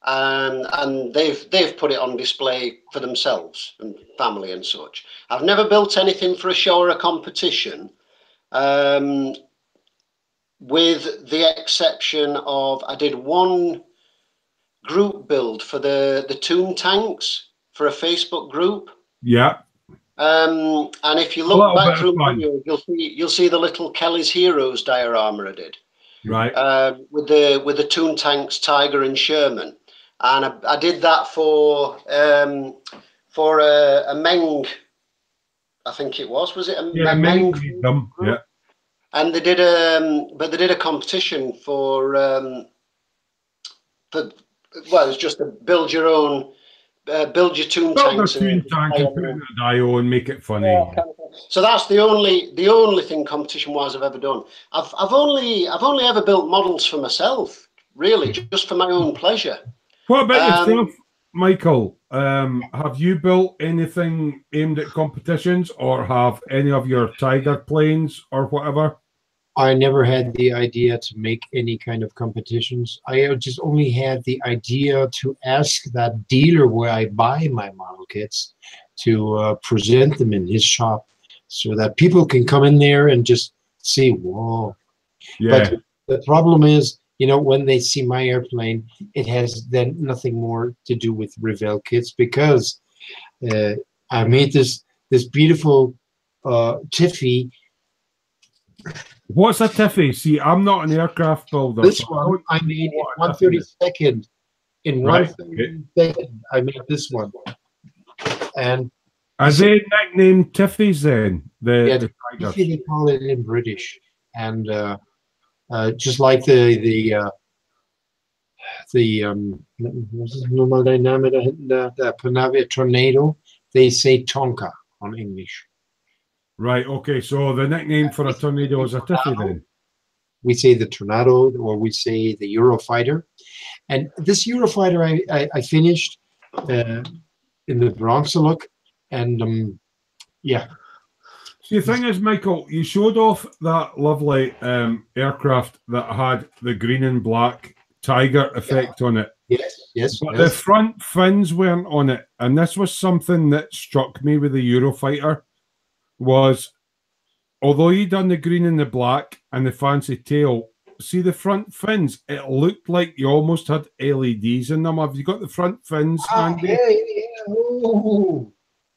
and they've put it on display for themselves and family and such. I've never built anything for a show or a competition, with the exception of I did one group build for the tomb tanks for a Facebook group. Yeah. And if you look back through the video, you'll see the little Kelly's Heroes diorama I did. Right. With the tomb tanks, Tiger and Sherman, and I did that for a Meng, I think it was. Was it a Meng? Yeah. And they did a competition for well, it was just a build your tomb tanks and put it in a dio and make it funny. Yeah, so that's the only thing competition wise I've ever done. I've only ever built models for myself, really, just for my own pleasure. What about yourself, Michael? Have you built anything aimed at competitions, or have any of your Tiger planes or whatever? I never had the idea to make any kind of competitions. I just only had the idea to ask that dealer where I buy my model kits to present them in his shop so that people can come in there and just see, whoa. Yeah. But the problem is, you know, when they see my airplane, it has then nothing more to do with Revell kits, because I made this beautiful Tiffy. What's a Tiffy? See, I'm not an aircraft builder. This one I made in 1/32nd. In 1/32nd, I made this one. And are they nicknamed Tiffys then? The Tigers? Tiffy, they call it in British. And just like the Panavia Tornado, they say Tonka on English. Right, okay, so the nickname for a Tornado is a Tiffy then? We say the Tornado, or we say the Eurofighter. And this Eurofighter I finished in the Bronx look, and yeah. See, the thing is, Michael, you showed off that lovely aircraft that had the green and black Tiger effect on it. Yes. But the front fins weren't on it, and this was something that struck me with the Eurofighter. Was, although you done the green and the black and the fancy tail, see the front fins, it looked like you almost had LEDs in them. Have you got the front fins, Andy? Oh.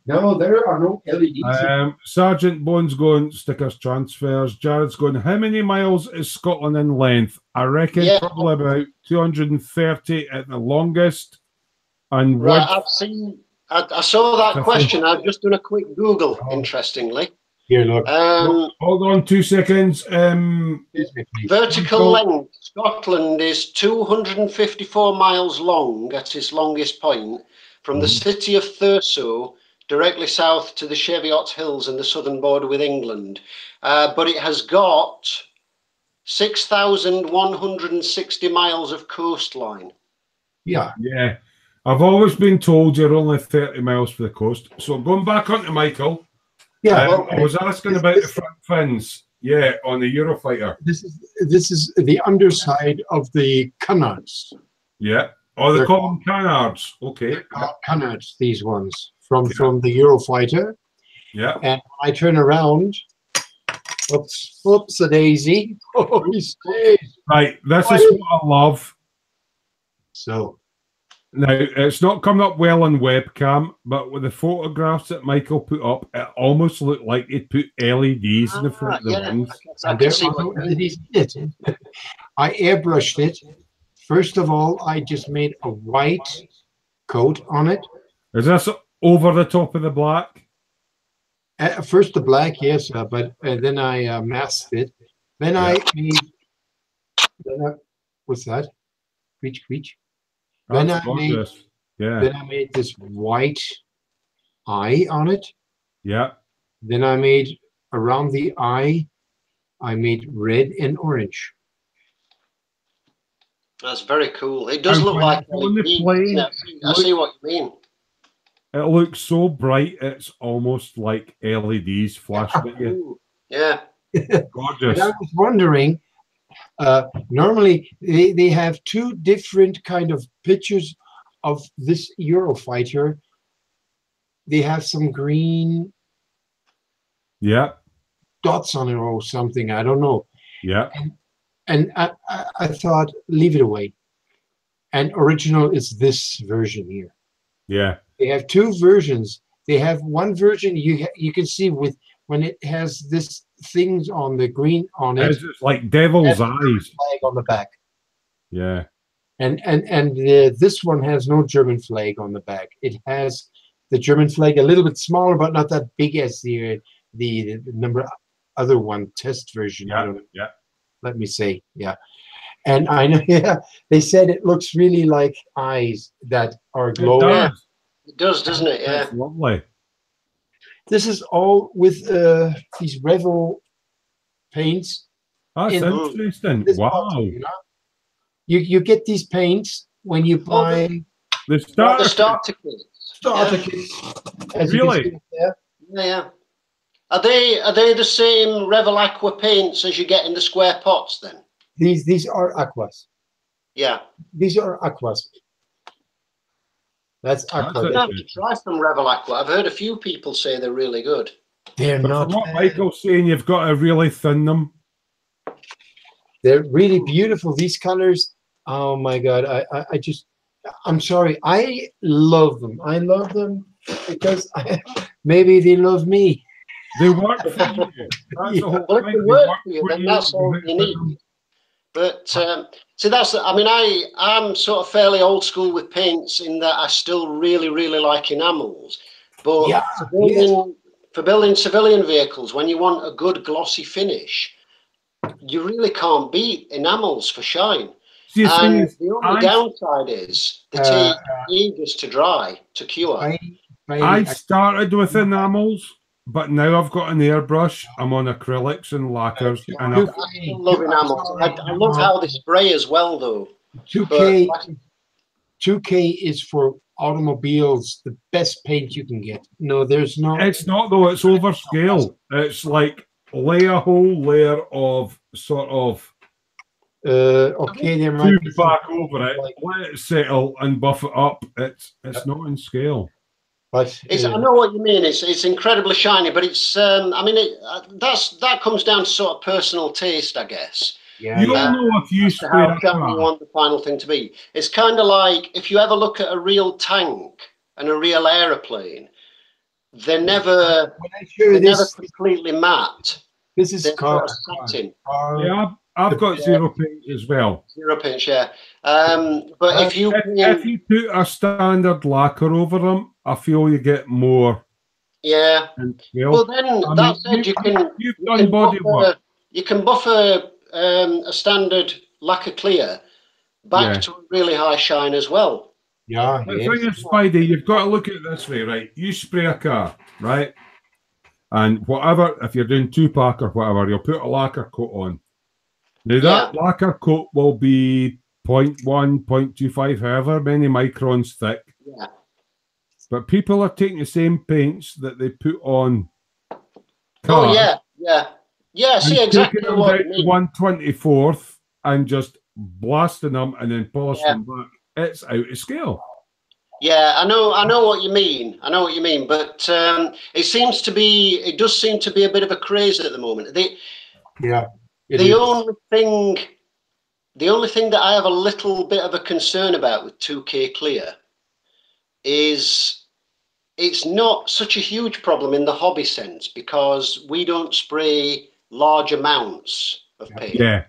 No, there are no LEDs. Sergeant Bones going, stickers transfers. Jared's going, how many miles is Scotland in length? I reckon probably about 230 at the longest. And right, I saw that question. I've just done a quick Google, interestingly. Here, look. Hold on 2 seconds. Vertical length, Scotland is 254 miles long at its longest point, from the city of Thurso directly south to the Cheviot Hills and the southern border with England. But it has got 6,160 miles of coastline. Yeah. Yeah. I've always been told you're only 30 miles for the coast. So going back onto Michael, Yeah. I was asking about the front fins. Yeah, on the Eurofighter. This is the underside of the canards. Yeah. Oh, they call them canards. Okay. Canards, these ones from the Eurofighter. Yeah. And when I turn around, oops, a daisy. Oh, right, this is what I love. So now it's not coming up well on webcam, but with the photographs that Michael put up, it almost looked like he'd put LEDs in the front of the wings. I can see what LEDs in it. I airbrushed it. First of all, I just made a white coat on it. Is this over the top of the black? First the black, yes, but then I masked it. Then I made. What's that? Creech. Then I made this white eye on it. Yeah. Then I made around the eye, I made red and orange. That's very cool. It does look like LED. I see what you mean. It looks so bright, it's almost like LEDs flashing at you. Yeah. Gorgeous. And I was wondering, normally they have two different kind of pictures of this Eurofighter. They have some green dots on it or something. I don't know. Yeah. And I thought, leave it away. And original is this version here. Yeah. They have two versions. They have one version you can see with when it has this things on the green on it. It's like devil's eyes. Flag on the back. Yeah. And this one has no German flag on the back. It has the German flag a little bit smaller, but not that big as the number other one test version. Yeah. I don't know. Yeah. Let me say, yeah. And I know, yeah, they said it looks really like eyes that are glowing. It does, doesn't it? Yeah. That's lovely. This is all with these Revel paints. That's interesting. Wow. Bottle, you get these paints when you buy the starter kits. Starter kits. Really? Yeah. Are they the same Revel Aqua paints as you get in the square pots then? These are aquas. Yeah. These are aquas. That's aqua. You have to try some Revel Aqua. I've heard a few people say they're really good. They're not. From what Michael's saying, you've got to really thin them. They're really beautiful. These colors. Oh my God! I'm sorry. I love them. I love them because maybe they love me. They work for you. Well, if they work for you, then that's all you need. But see, I'm sort of fairly old school with paints in that I still really, really like enamels. But for building civilian vehicles, when you want a good glossy finish, you really can't beat enamels for shine. And the only downside is they take ages to dry, to cure. I started with enamels, but now I've got an airbrush. I'm on acrylics and lacquers. And I still love enamels. I love how they spray as well, though. 2K is for automobiles, the best paint you can get. No, there's no. It's not, though. It's overscale. It's like lay a whole layer of sort of. Okay, there might be back over it, let it settle and buff it up. It's not in scale. But I know what you mean. It's incredibly shiny, but it's that comes down to sort of personal taste, I guess. Yeah, you don't know if you how shiny you want the final thing to be. It's kind of like if you ever look at a real tank and a real aeroplane, they're never completely matte. This is car. Yeah, I've got zero paint as well. Zero paint, yeah. But if you put a standard lacquer over them, I feel you get more. Yeah. Well, then that said, you can buff a standard lacquer clear back to a really high shine as well. Yeah, The yes. thing is, Spidey, you've got to look at it this way, right? You spray a car, right? And whatever, if you're doing 2-pack or whatever, you'll put a lacquer coat on. Now, that lacquer coat will be 0.1, 0.25, however many microns thick. Yeah. But people are taking the same paints that they put on Oh, cars. Yeah, see and exactly taking them what down you to mean. 1/24th and just blasting them and then polishing Yeah. them back. It's out of scale. Yeah, I know what you mean. I know what you mean, but it does seem to be a bit of a craze at the moment. The only thing that I have a little bit of a concern about with 2K Clear is it's not such a huge problem in the hobby sense because we don't spray large amounts of paint. Yeah.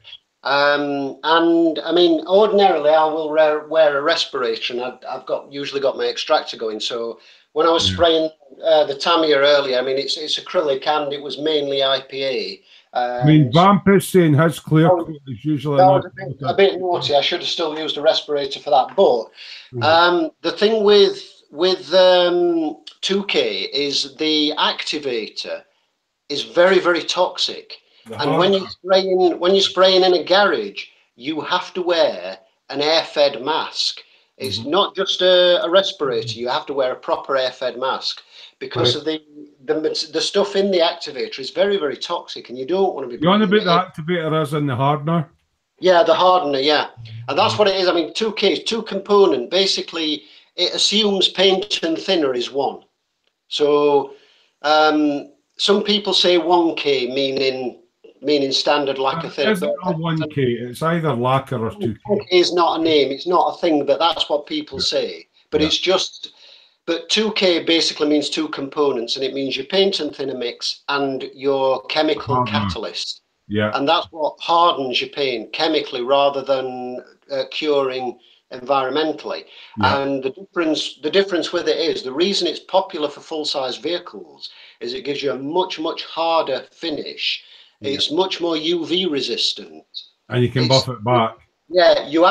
And I mean, ordinarily I will wear a respirator, and I've usually got my extractor going. So when I was spraying the Tamiya earlier, I mean, it's acrylic and it was mainly IPA. I mean, Vamp is saying his clear coat is usually that not was a bit naughty. I should have still used a respirator for that. But the thing with 2K is the activator is very, very toxic. And when you're spraying in a garage, you have to wear an air-fed mask. It's not just a respirator. You have to wear a proper air-fed mask because of the stuff in the activator is very, very toxic, and you don't want to be. You want to put the activator as in the hardener? Yeah, the hardener, yeah. And that's what it is. I mean, 2K is 2-component. Basically, it assumes paint and thinner is one. So some people say 1K, meaning standard lacquer thinner. It isn't a 1K. It's either lacquer or 2K. 1K is not a name. It's not a thing, but that's what people say. But it's just... But 2K basically means 2 components, and it means your paint and thinner mix and your chemical catalyst. Yeah. And that's what hardens your paint chemically rather than curing environmentally. Yeah. And the difference with it is the reason it's popular for full-size vehicles is it gives you a much, much harder finish. Yeah. It's much more UV resistant. And you can buff it back. Yeah, you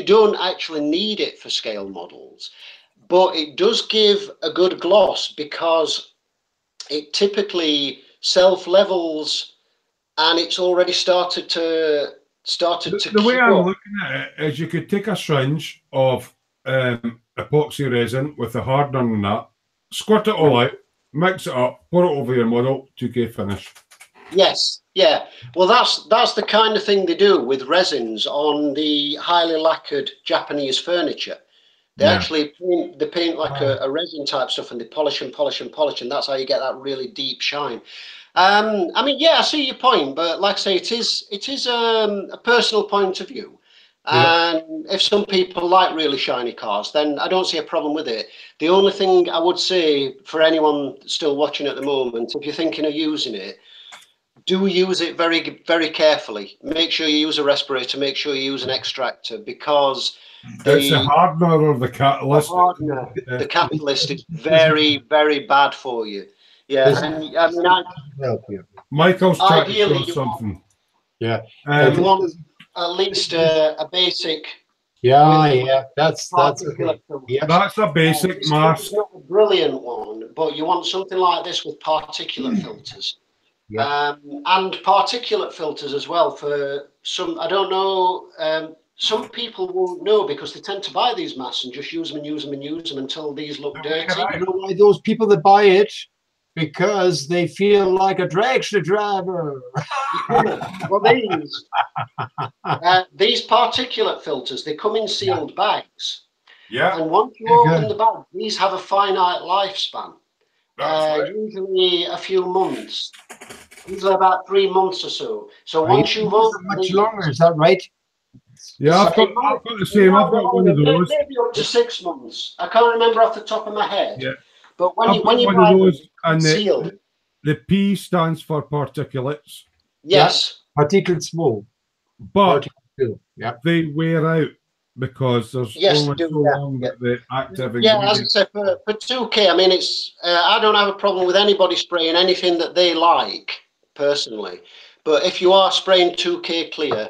don't actually need it for scale models. But it does give a good gloss because it typically self-levels and it's already started to The way I'm looking at it is you could take a syringe of epoxy resin with the hardener and that, squirt it all out, mix it up, pour it over your model, 2K finish. Yes, yeah. Well, that's the kind of thing they do with resins on the highly lacquered Japanese furniture. They actually paint like a resin type stuff, and they polish and polish and polish, and that's how you get that really deep shine. I mean, yeah, I see your point, but like I say, it is a personal point of view. Yeah. And if some people like really shiny cars, then I don't see a problem with it. The only thing I would say for anyone still watching at the moment, if you're thinking of using it, do use it very, very carefully. Make sure you use a respirator. Make sure you use an extractor because it's the hardener or the catalyst. The catalyst is very, very bad for you. Yeah, and I mean, Michael's trying to show something. Yeah, you want at least a basic. Yeah, that's a basic mask. It's not a brilliant one, but you want something like this with particulate filters. Yeah. And particulate filters as well for some. I don't know. Some people won't know because they tend to buy these masks and just use them and use them and use them until these look dirty. You know why those people that buy it? Because they feel like a dragster driver. Well, these particulate filters, they come in sealed bags. Yeah. And once you open the bag, these have a finite lifespan. Usually a few months. Usually about 3 months or so. So once you've opened much longer, is that right? Yeah, I've got the same. I've got one of those. Maybe up to 6 months. I can't remember off the top of my head. Yeah. But when you buy those, and the P stands for particulates. Yes. Yeah. Particulate Smoo. But they wear out because there's only so long that the active ingredient. Yeah, as I said, for 2K, I mean, it's I don't have a problem with anybody spraying anything that they like, personally. But if you are spraying 2K clear,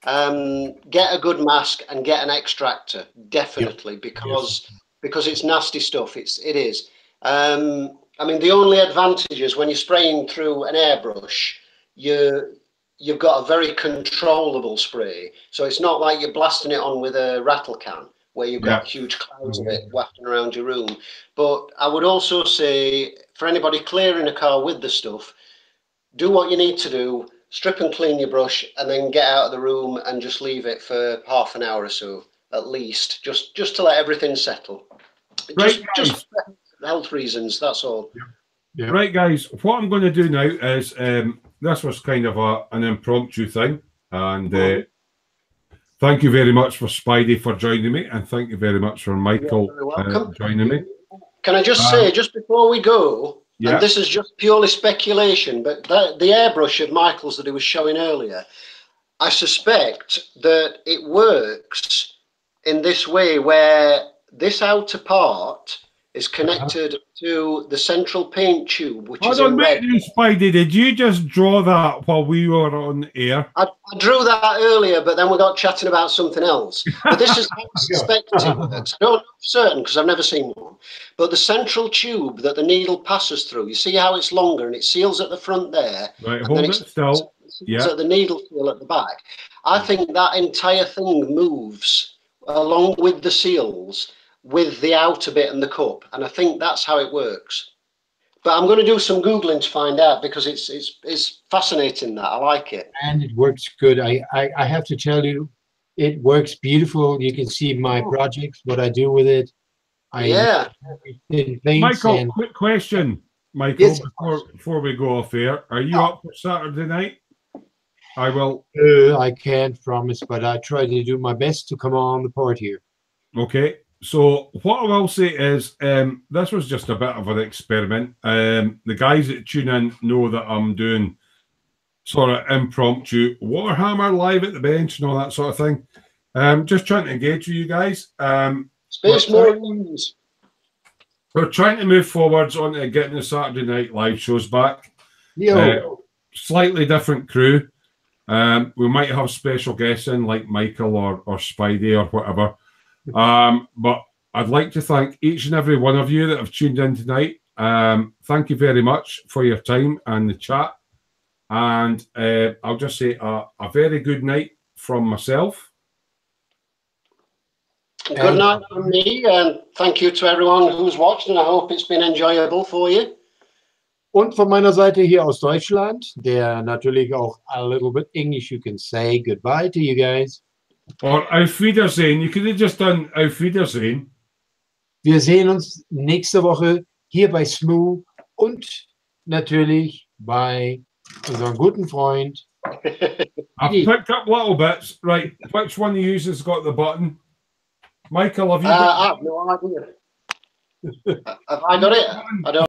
get a good mask and get an extractor, definitely, because it's nasty stuff. It is. I mean, the only advantage is when you're spraying through an airbrush, you've got a very controllable spray. So it's not like you're blasting it on with a rattle can where you've got huge clouds of it wafting around your room. But I would also say for anybody clearing a car with the stuff, do what you need to do, strip and clean your brush, and then get out of the room and just leave it for half an hour or so, at least, just to let everything settle. Right, just for health reasons, that's all. Yeah. Right, guys, what I'm going to do now is, this was kind of an impromptu thing, and thank you very much for Spidey for joining me, and thank you very much for Michael joining me. Can I just say, just before we go, and this is just purely speculation, but the airbrush of Michael's that he was showing earlier, I suspect that it works in this way where this outer part is connected to the central paint tube, which is in red. Spidey, did you just draw that while we were on air? I drew that earlier, but then we got chatting about something else. But this is how I suspect it works. I don't know for certain because I've never seen one. But the central tube that the needle passes through, you see how it's longer and it seals at the front there. Right, hold it still. Yeah. At the needle seal at the back. I think that entire thing moves along with the seals with the outer bit and the cup, and I think that's how it works. But I'm going to do some Googling to find out because it's fascinating that I like it. And it works good. I have to tell you, it works beautiful. You can see my projects, what I do with it. Michael, quick question, Michael, yes, before we go off air. Are you up for Saturday night? I will. I can't promise, but I try to do my best to come on the part here. Okay. So what I will say is this was just a bit of an experiment. The guys that tune in know that I'm doing sort of impromptu Warhammer live at the bench and all that sort of thing. Just trying to engage with you guys. Space Marines. We're trying to move forwards on to getting the Saturday night live shows back. Slightly different crew. We might have special guests in like Michael or Spidey or whatever. But I'd like to thank each and every one of you that have tuned in tonight. Thank you very much for your time and the chat. And I'll just say a very good night from myself. Good night from me, and thank you to everyone who's watched, and I hope it's been enjoyable for you. Und von meiner Seite hier aus Deutschland, der natürlich auch a little bit English, you can say goodbye to you guys. Or Auf Wiedersehen. You could have just done Auf Wiedersehen. Wir sehen uns nächste Woche hier bei Smoo und natürlich bei unserem guten Freund. I've picked up little bits. Right, which one of you has got the button? Michael, have you got I have no idea. Have I got it? I don't.